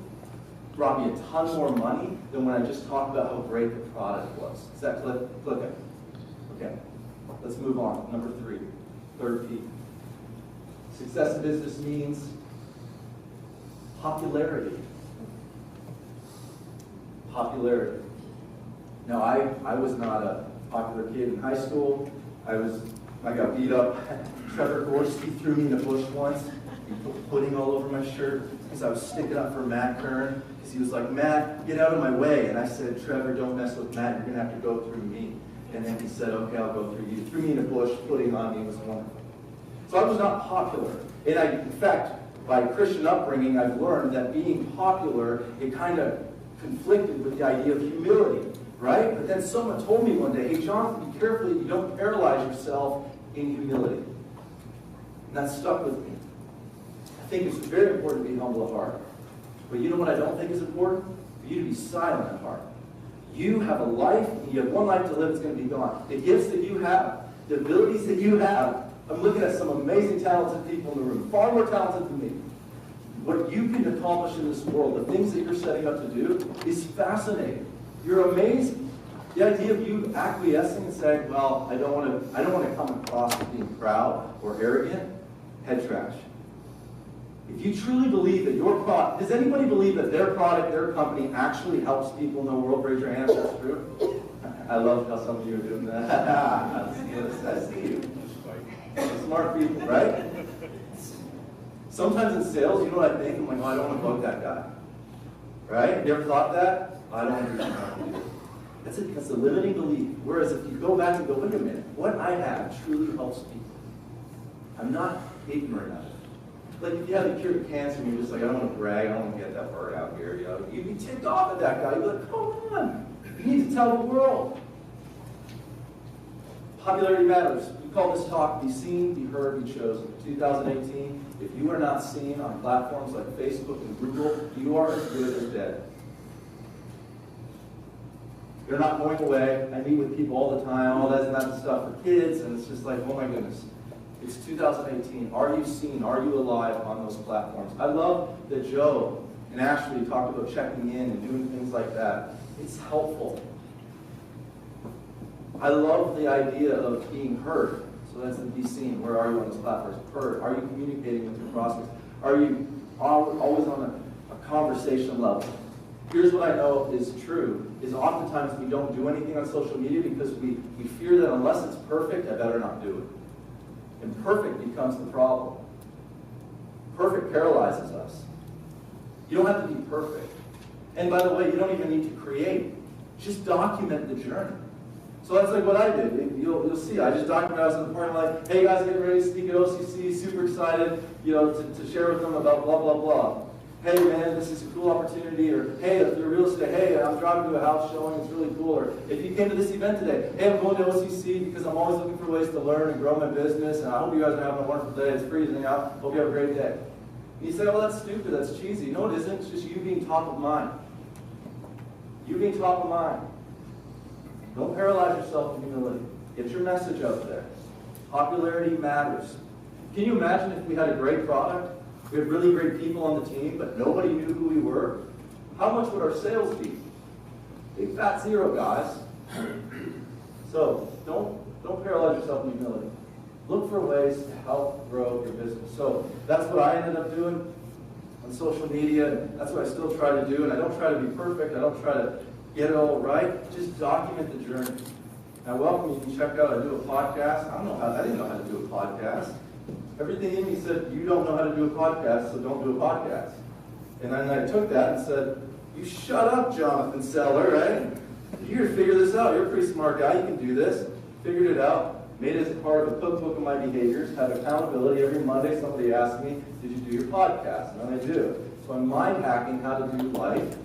brought me a ton more money than when I just talked about how great the product was. Is that clicking? Okay, let's move on. Number 3, third P. Success in business means popularity. Popularity. Now, I was not a popular kid in high school. I got beat up. Trevor Gorski threw me in a bush once. He put pudding all over my shirt because I was sticking up for Matt Kern. Because he was like, Matt, get out of my way. And I said, Trevor, don't mess with Matt. You're going to have to go through me. And then he said, okay, I'll go through you. He threw me in a bush, pudding on me. It was wonderful. So I was not popular. And in fact, by Christian upbringing, I've learned that being popular, it kind of conflicted with the idea of humility, right? But then someone told me one day, hey, Jonathan, be careful that you don't paralyze yourself in humility. And that stuck with me. I think it's very important to be humble at heart. But you know what I don't think is important? For you to be silent at heart. You have a life, and you have one life to live, it's going to be gone. The gifts that you have, the abilities that you have, I'm looking at some amazing, talented people in the room, far more talented than me. What you can accomplish in this world, the things that you're setting up to do, is fascinating. You're amazing. The idea of you acquiescing and saying, well, I don't want to come across as being proud or arrogant, head trash. If you truly believe that your product, does anybody believe that their product, their company actually helps people in the world? Raise your hand if that's true. I love how some of you are doing that. I see you. Smart people, right? Sometimes in sales, you know what I think? I'm like, oh, I don't want to bug that guy. Right? You ever thought that? I don't want to do that. That's a limiting belief. Whereas if you go back and go, wait a minute, what I have truly helps people. I'm not ignorant of it. Like if you have a cure of cancer and you're just like, I don't want to brag, I don't want to get that word out here. You know, you'd be ticked off at that guy. You'd be like, come on. You need to tell the world. Popularity matters. We call this talk Be Seen, Be Heard, Be Chosen. 2018, if you are not seen on platforms like Facebook and Google, you are as good as dead. They're not going away. I meet with people all the time, all that stuff for kids, and it's just like, oh my goodness. It's 2018. Are you seen? Are you alive on those platforms? I love that Joe and Ashley talked about checking in and doing things like that. It's helpful. I love the idea of being heard. So that's the be seen. Where are you on those platforms? Heard. Are you communicating with your prospects? Are you always on a conversation level? Here's what I know is true, is oftentimes we don't do anything on social media because we fear that unless it's perfect, I better not do it. And perfect becomes the problem. Perfect paralyzes us. You don't have to be perfect. And by the way, you don't even need to create. Just document the journey. So that's like what I did. You'll see. I just documented. I was in the parking lot, like, hey guys, getting ready to speak at OCC, super excited, to share with them about blah, blah, blah. Hey man, this is a cool opportunity, or hey, if you're real estate, hey, I'm driving to a house showing, it's really cool, or if you came to this event today, hey, I'm going to OCC because I'm always looking for ways to learn and grow my business, and I hope you guys are having a wonderful day. It's freezing out. Hope you have a great day. And you say, oh, that's stupid, that's cheesy. No, it isn't. It's just you being top of mind. You being top of mind. Don't paralyze yourself in humility. Get your message out there. Popularity matters. Can you imagine if we had a great product, we had really great people on the team, but nobody knew who we were? How much would our sales be? Big fat zero, guys. So don't paralyze yourself in humility. Look for ways to help grow your business. So that's what I ended up doing on social media, and that's what I still try to do. And I don't try to be perfect. I don't try to get it all right. Just document the journey. Now, welcome. You can check out. I do a podcast. I didn't know how to do a podcast. Everything in me said, you don't know how to do a podcast, so don't do a podcast. And then I took that and said, you shut up, Jonathan Seller, right? You're going to figure this out. You're a pretty smart guy. You can do this. Figured it out. Made it as part of a cookbook of my behaviors. Have accountability. Every Monday, somebody asks me, did you do your podcast? And then I do. So I'm mind hacking how to do life,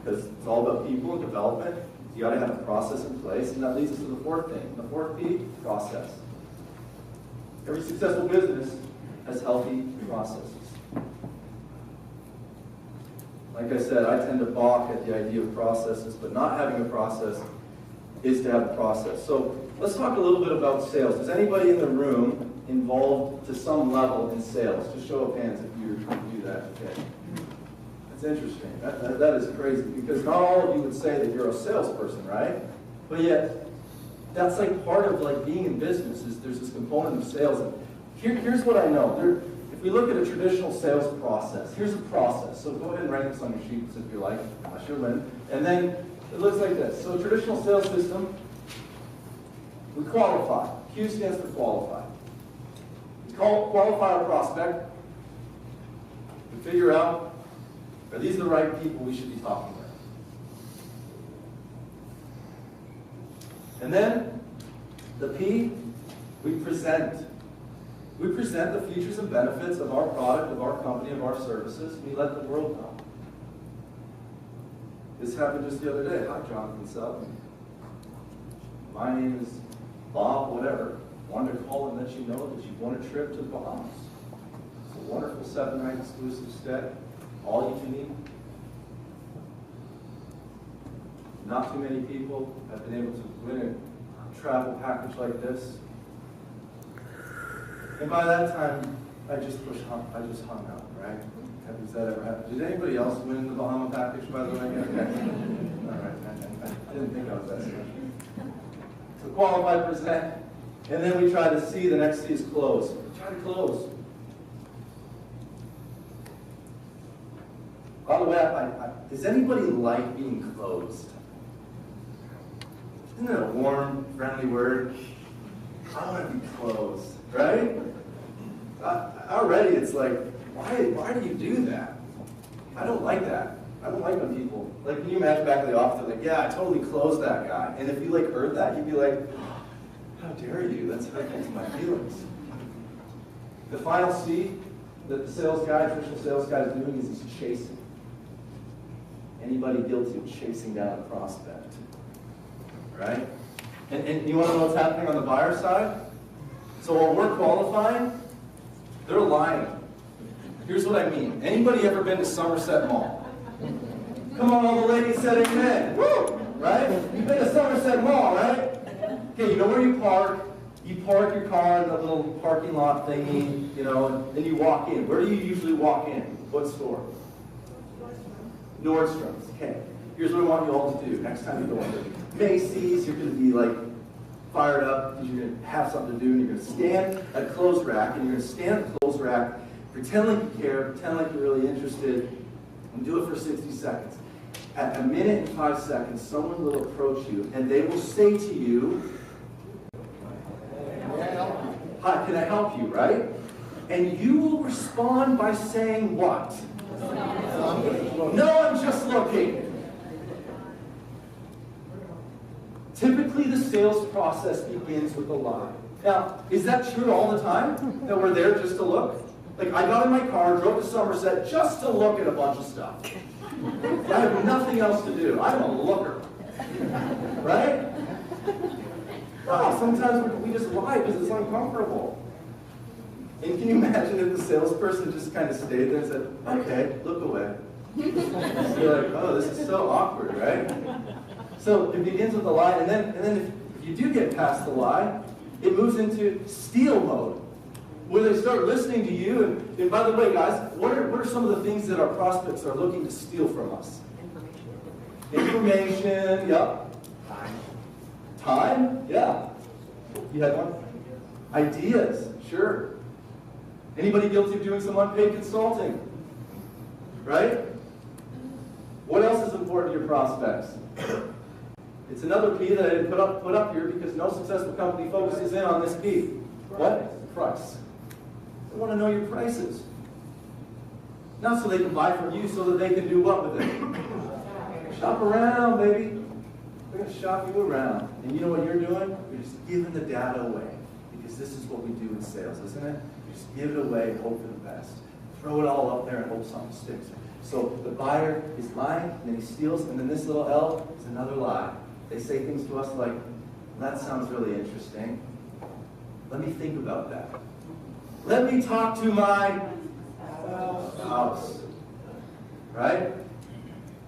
because it's all about people and development. You got to have a process in place. And that leads us to the fourth thing. The fourth P, process. Every successful business has healthy processes. Like I said, I tend to balk at the idea of processes, but not having a process is to have a process. So let's talk a little bit about sales. Is anybody in the room involved to some level in sales? Just show of hands if you do that. Okay. That's interesting. That is crazy, because not all of you would say that you're a salesperson, right? But yet, that's like part of like being in business. Is there's this component of sales. And here's what I know. If we look at a traditional sales process, here's a process. So go ahead and write this on your sheets if you like. I sure will. And then it looks like this. So a traditional sales system, we qualify. Q stands for qualify. We qualify our prospect. We figure out, are these the right people we should be talking with? And then, the P, we present. We present the features and benefits of our product, of our company, of our services. We let the world know. This happened just the other day. Hi, Jonathan Selden. My name is Bob, whatever. Wanted to call and let you know that you've won a trip to the Bahamas. It's a wonderful 7-night exclusive stay. All you can eat. Not too many people have been able to win a travel package like this. And by that time, I just hung out, right? Has that ever happened? Did anybody else win the Bahama package, by the way? Okay. All right, I didn't think I was that special. So qualify, present, and then we try to see. The next C is close. We try to close. By the way, does anybody like being closed? Isn't it a warm, friendly word? I want to be closed, right? Already it's like, why do you do that? I don't like that. I don't like when people, like, can you imagine back in the office, they're like, yeah, I totally closed that guy. And if you like heard that, you'd be like, oh, how dare you? That's hurtful to my feelings. The final C that the sales guy, traditional sales guy is doing is he's chasing. Anybody guilty of chasing down a prospect? Right? And you want to know what's happening on the buyer side? So while we're qualifying, they're lying. Here's what I mean. Anybody ever been to Somerset Mall? Come on, all the ladies said amen. Woo! Right? You've been to Somerset Mall, right? Okay, you know where you park. You park your car in the little parking lot thingy, and then you walk in. Where do you usually walk in? What store? Nordstrom's. Okay. Here's what I want you all to do. Next time you go into Macy's, you're going to be like fired up because you're going to have something to do, and you're going to stand at a clothes rack, and you're going to stand at the clothes rack, pretend like you care, pretend like you're really interested, and do it for 60 seconds. At a minute and 5 seconds, someone will approach you, and they will say to you, hi, can I help you, right? And you will respond by saying what? No, I'm just looking. Typically, the sales process begins with a lie. Now, is that true all the time, that we're there just to look? Like, I got in my car, drove to Somerset just to look at a bunch of stuff. I have nothing else to do. I'm a looker. Right? No, sometimes we just lie because it's uncomfortable. And can you imagine if the salesperson just kind of stayed there and said, okay, look away. So you're like, oh, this is so awkward, right? So it begins with a lie, and then if you do get past the lie, it moves into steal mode, where they start listening to you. And by the way, guys, what are some of the things that our prospects are looking to steal from us? Information, yep. Time, yeah. You had one? Ideas, sure. Anybody guilty of doing some unpaid consulting? Right? What else is important to your prospects? It's another P that I didn't put up here because no successful company focuses in on this P. What? Price. They want to know your prices. Not so they can buy from you, so that they can do what with it? Shop around, baby. They're going to shop you around. And you know what you're doing? You're just giving the data away. Because this is what we do in sales, isn't it? You just give it away and hope for the best. Throw it all up there and hope something sticks. So the buyer is lying, and then he steals, and then this little L is another lie. They say things to us like, that sounds really interesting. Let me think about that. Let me talk to my spouse. Right?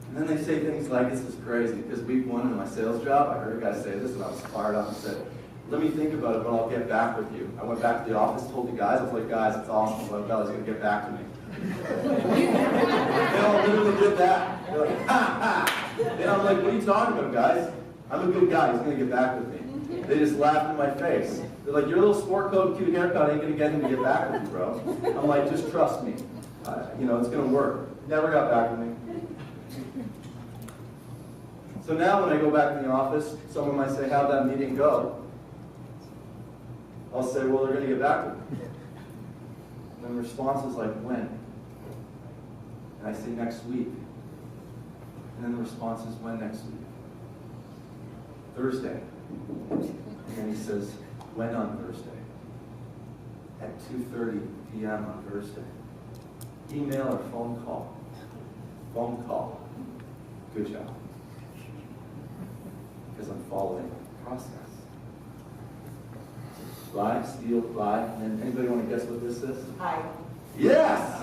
And then they say things like, this is crazy, because week one in my sales job, I heard a guy say this, and I was fired up and said, let me think about it, but I'll get back with you. I went back to the office, told the guys, I was like, guys, it's awesome, but Bella's going to get back to me. They all literally did that. They're like, ha, ha. And I'm like, what are you talking about, guys? I'm a good guy, he's going to get back with me. They just laughed in my face. They're like, your little sport coat, cute haircut ain't going to get him to get back with you, bro. I'm like, just trust me. You know, it's going to work. Never got back with me. So now when I go back in the office, someone might say, how'd that meeting go? I'll say, well, they're going to get back with me. And then the response is like, when? And I say, next week. And then the response is, when next week? Thursday. And then he says, when on Thursday? At 2:30 p.m. on Thursday. Email or phone call? Phone call. Good job. Because I'm following the process. Lie, steal, lie. And anybody want to guess what this is? Hi. Yes!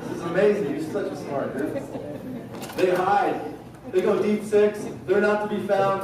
This is amazing. You're such a smart dude. They hide. They go deep six. They're not to be found.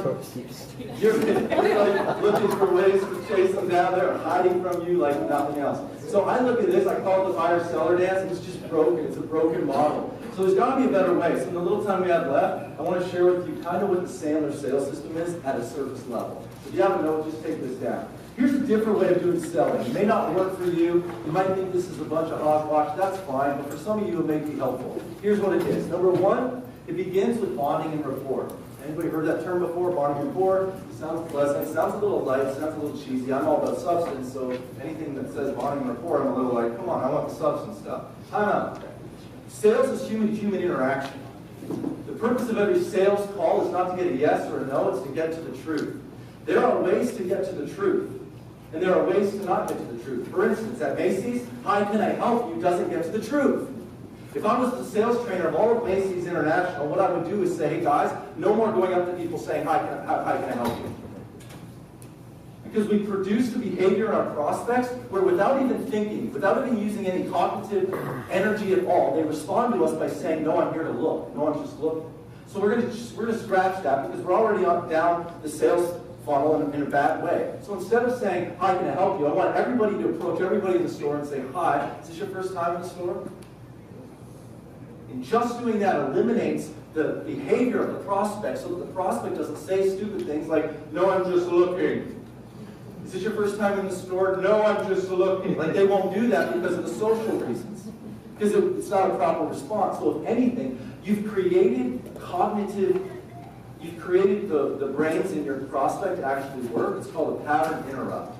You're like looking for ways to chase them down. They're hiding from you like nothing else. So I look at this. I call it the buyer-seller dance. It's just broken. It's a broken model. So there's got to be a better way. So in the little time we have left, I want to share with you kind of what the Sandler sales system is at a surface level. If you haven't known, just take this down. Here's a different way of doing selling. It may not work for you. You might think this is a bunch of hogwash. That's fine. But for some of you, it may be helpful. Here's what it is. Number one, it begins with bonding and rapport. Anybody heard that term before? Bonding and rapport? It sounds pleasant. It sounds a little light. It sounds a little cheesy. I'm all about substance, so anything that says bonding and rapport, I'm a little like, come on, I want the substance stuff. Time out. Sales is human-to-human interaction. The purpose of every sales call is not to get a yes or a no, it's to get to the truth. There are ways to get to the truth, and there are ways to not get to the truth. For instance, at Macy's, hi, can I help you doesn't get to the truth. If I was the sales trainer of all of Macy's International, what I would do is say, hey guys, no more going up to people saying, hi, can I help you? Because we produce the behavior in our prospects where without even thinking, without even using any cognitive energy at all, they respond to us by saying, no, I'm here to look. No, I'm just looking. So we're going to scratch that because we're already down the sales funnel in a bad way. So instead of saying, hi, can I help you? I want everybody to approach everybody in the store and say, hi, is this your first time in the store? And just doing that eliminates the behavior of the prospect so that the prospect doesn't say stupid things like, no, I'm just looking. Is this your first time in the store? No, I'm just looking. Like they won't do that because of the social reasons. Because it's not a proper response. So if anything, you've created the brains in your prospect to actually work. It's called a pattern interrupt.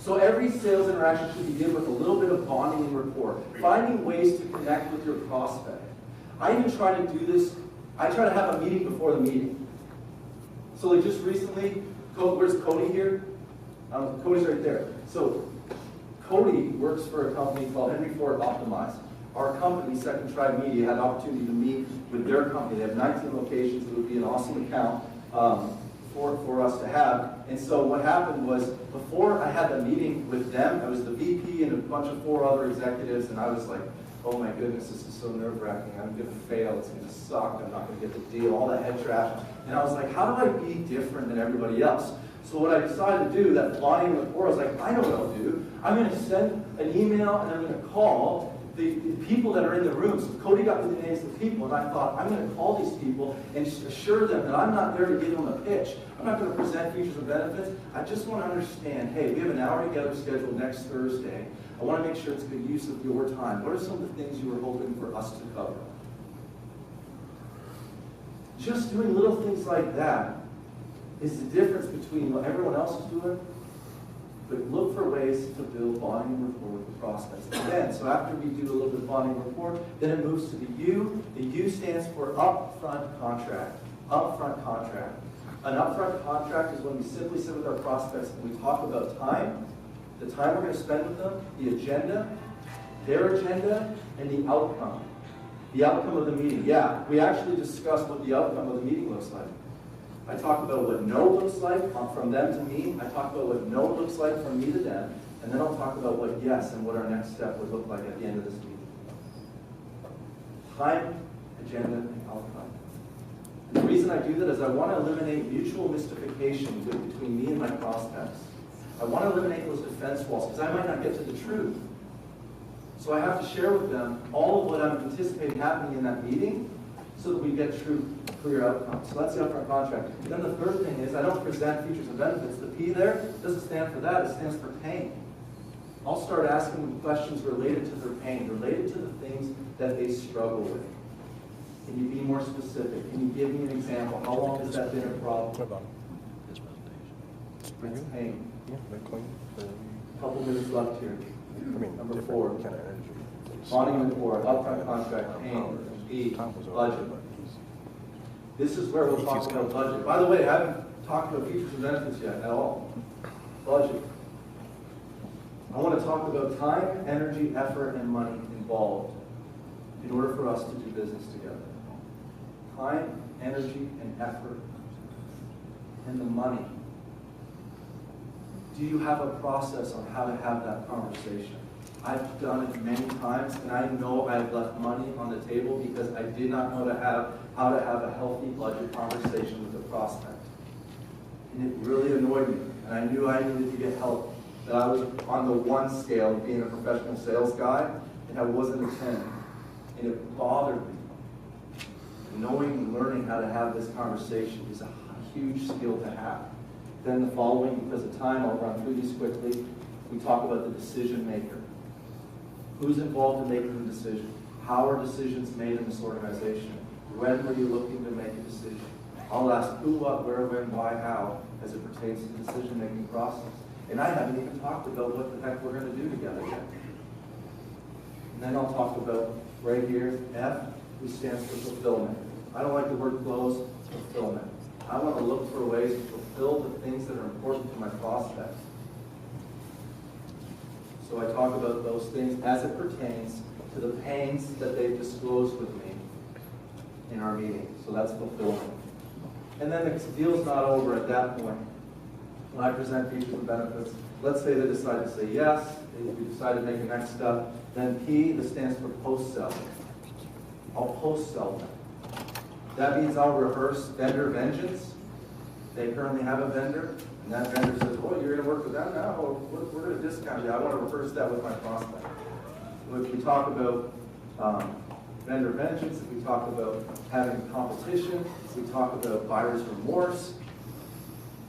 So every sales interaction should begin with a little bit of bonding and rapport, finding ways to connect with your prospect. I even try to do this, I try to have a meeting before the meeting. So like just recently, where's Cody here? Cody's right there. So Cody works for a company called Henry Ford Optimize. Our company, Second Tribe Media, had an opportunity to meet with their company. They have 19 locations. It would be an awesome account for us to have. And so what happened was, before I had the meeting with them, I was the VP and a bunch of 4 other executives, and I was like, oh my goodness, this is so nerve-wracking. I'm going to fail. It's going to suck. I'm not going to get the deal, all that head trash. And I was like, how do I be different than everybody else? So what I decided to do, that bonding rapport, I was like, I know what I'll do. I'm going to send an email and I'm going to call the people that are in the room. So Cody got me the names of the people, and I thought, I'm going to call these people and assure them that I'm not there to give them a pitch. I'm not going to present features and benefits. I just want to understand, hey, we have an hour together scheduled next Thursday. I want to make sure it's good use of your time. What are some of the things you were hoping for us to cover? Just doing little things like that is the difference between what everyone else is doing. But look for ways to build bonding and rapport with the prospects. And then, so after we do a little bit of bonding and rapport, then it moves to the U. The U stands for upfront contract. Upfront contract. An upfront contract is when we simply sit with our prospects and we talk about time, the time we're going to spend with them, the agenda, their agenda, and the outcome. The outcome of the meeting. Yeah, we actually discussed what the outcome of the meeting looks like. I talk about what no looks like from them to me. I talk about what no looks like from me to them. And then I'll talk about what yes and what our next step would look like at the end of this meeting. Time, agenda, and outcome. And the reason I do that is I want to eliminate mutual mystification between me and my prospects. I want to eliminate those defense walls because I might not get to the truth. So I have to share with them all of what I'm anticipating happening in that meeting so that we get true, clear outcomes. So that's the upfront contract. And then the third thing is I don't present features and benefits. The P there doesn't stand for that. It stands for pain. I'll start asking them questions related to their pain, related to the things that they struggle with. Can you be more specific? Can you give me an example? How long has that been a problem? That's pain. A couple minutes left here. Number 4. Bonding and rapport, upfront contract, pain. E, budget. This is where we'll talk about budget. By the way, I haven't talked about features and benefits yet at all. Budget. I want to talk about time, energy, effort, and money involved in order for us to do business together. Time, energy, and effort, and the money. Do you have a process on how to have that conversation? I've done it many times, and I know I've left money on the table because I did not know how to have a healthy budget conversation with a prospect. And it really annoyed me, and I knew I needed to get help. That I was on the 1 scale of being a professional sales guy, and I wasn't a 10. And it bothered me. Knowing and learning how to have this conversation is a huge skill to have. Then the following, because of time, I'll run through these quickly. We talk about the decision maker. Who's involved in making the decision? How are decisions made in this organization? When were you looking to make a decision? I'll ask who, what, where, when, why, how, as it pertains to the decision-making process. And I haven't even talked about what the heck we're going to do together yet. And then I'll talk about, right here, F, which stands for fulfillment. I don't like the word close, fulfillment. I want to look for ways to fulfill the things that are important to my prospects. So I talk about those things as it pertains to the pains that they've disclosed with me in our meeting. So that's fulfillment. And then the deal's not over at that point. When I present features and benefits, let's say they decide to say yes, we decide to make a next step, then P, this stands for post-sell. I'll post-sell them. That means I'll rehearse vendor vengeance. They currently have a vendor, and that vendor says, oh, you're going to work with them now? Well, we're going to discount you. I want to rehearse that with my prospect. If we talk about vendor vengeance, if we talk about having competition, if we talk about buyer's remorse,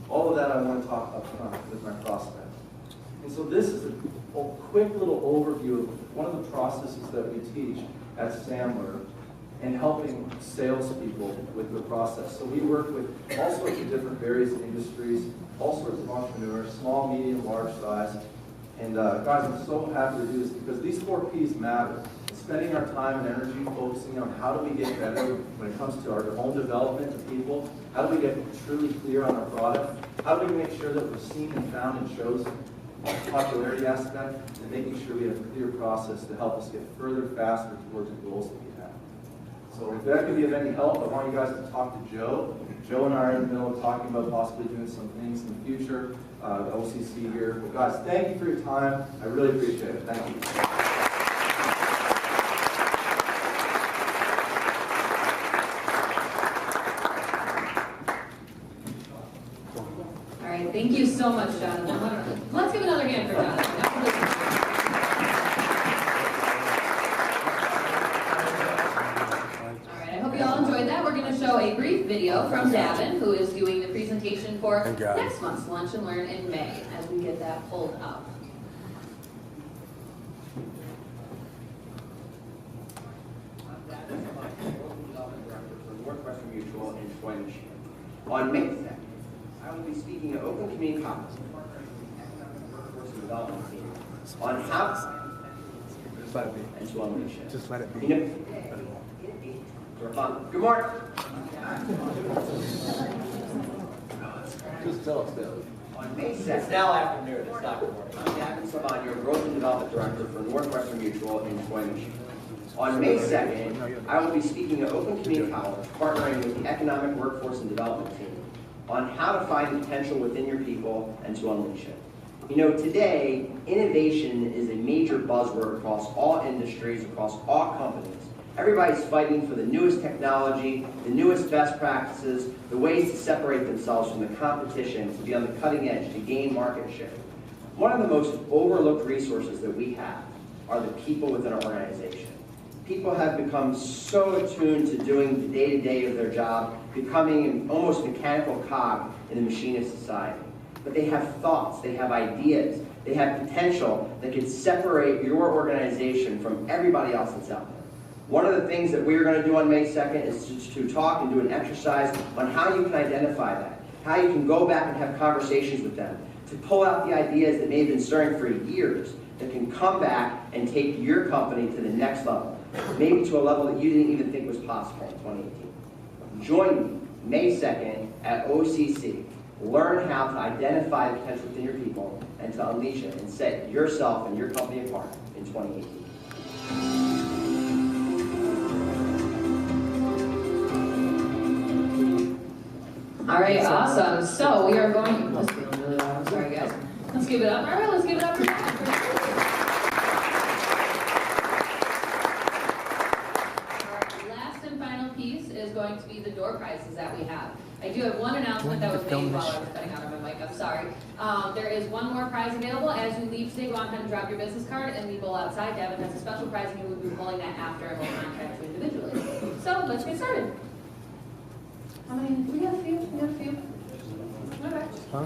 all of that I want to talk up front with my prospect. And so this is a quick little overview of one of the processes that we teach at Sandler and helping salespeople with the process. So we work with all sorts of different various industries, all sorts of entrepreneurs, small, medium, large size, And guys, I'm so happy to do this because these 4 Ps matter. Spending our time and energy focusing on how do we get better when it comes to our own development of people, how do we get truly clear on our product, how do we make sure that we're seen and found in shows, popularity aspect, and making sure we have a clear process to help us get further, faster towards the goals that we have. So if that could be of any help, I want you guys to talk to Joe. Joe and I are in the middle of talking about possibly doing some things in the future, OCC here. But guys, thank you for your time. I really appreciate it. Thank you. Thank you so much, Jonathan. Let's give another hand for Jonathan. All right, I hope you all enjoyed that. We're going to show a brief video from Davin, who is doing the presentation for next month's Lunch and Learn in May, as we get that pulled up. Northwestern Mutual in Troy, Michigan. On May 2nd, I will be speaking at Oakland Community College workforce and development team on how and to unleash it. Just let it be. Good morning. Just tell us that. On May 2nd, it's now afternoon, it's not good morning. I'm Davin Savan, your Growth and Development Director for Northwestern Mutual in Troy, Michigan. On May 2nd, I will be speaking at Oakland Community College, partnering with the Economic Workforce and Development team on how to find the potential within your people and to unleash it. You know, today, innovation is a major buzzword across all industries, across all companies. Everybody's fighting for the newest technology, the newest best practices, the ways to separate themselves from the competition, to be on the cutting edge, to gain market share. One of the most overlooked resources that we have are the people within our organization. People have become so attuned to doing the day-to-day of their job, becoming an almost mechanical cog in the machine of society. But they have thoughts, they have ideas, they have potential that can separate your organization from everybody else that's out there. One of the things that we're going to do on May 2nd is to talk and do an exercise on how you can identify that, how you can go back and have conversations with them, to pull out the ideas that may have been stirring for years that can come back and take your company to the next level, maybe to a level that you didn't even think was possible in 2018. Join me May 2nd at OCC. Learn how to identify the potential within your people and to unleash it and set yourself and your company apart in 2018. All right, awesome. So we are going, let's get really loud. I'm sorry, guys. Let's give it up. All right, let's give it up for that. Our last and final piece is going to be the door prizes that we have. I do have one announcement that was made while I was cutting out of my mic. I'm sorry. There is one more prize available. As you leave today, go on ahead and drop your business card in the bowl outside. Davin has a special prize, and he will be pulling that after, and we'll contact you individually. So let's get started. How many? We got a few. We got a few. Okay. All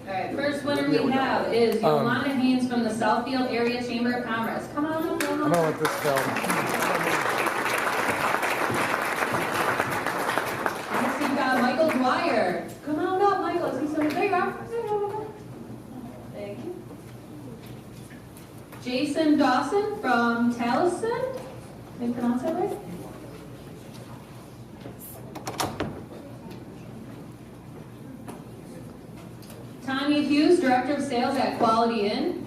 right. First winner we have is Yolanda Haynes from the Southfield Area Chamber of Commerce. Come on up. Come on. I know what this spells. Michael Dwyer. Come on up, Michael. Is he still there? You are. There you are. Thank you. Jason Dawson from Taliesin. Did I pronounce that right? Tanya Hughes, Director of Sales at Quality Inn.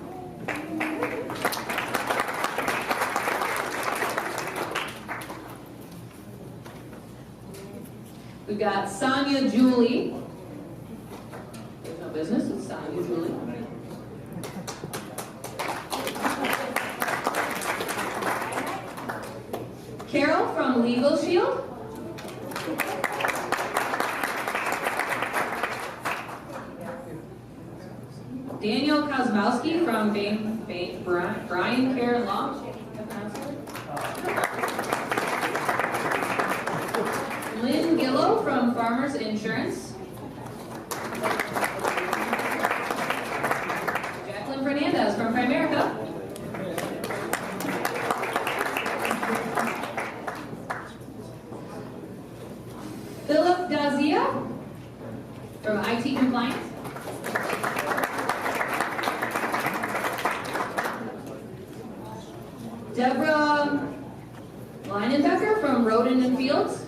We've got Sonia Julie. There's no business, it's Sonia Julie. Carol from Legal Shield. Daniel Kozmowski from Brian Care Law. Lynn Gillow from Farmers Insurance. Jacqueline Fernandez from Primerica. Philip Dazia from IT Compliance. Deborah Leinenbecker from Roden and Fields.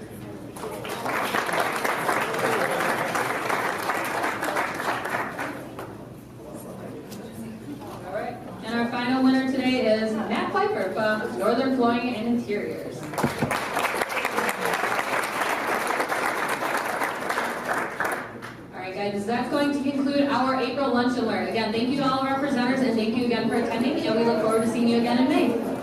All right. And our final winner today is Matt Piper from Northern Flooring and Interiors. All right, guys, that's going to conclude our April Lunch and Learn. Again, thank you to all of our presenters, and thank you again for attending, and we look forward to seeing you again in May.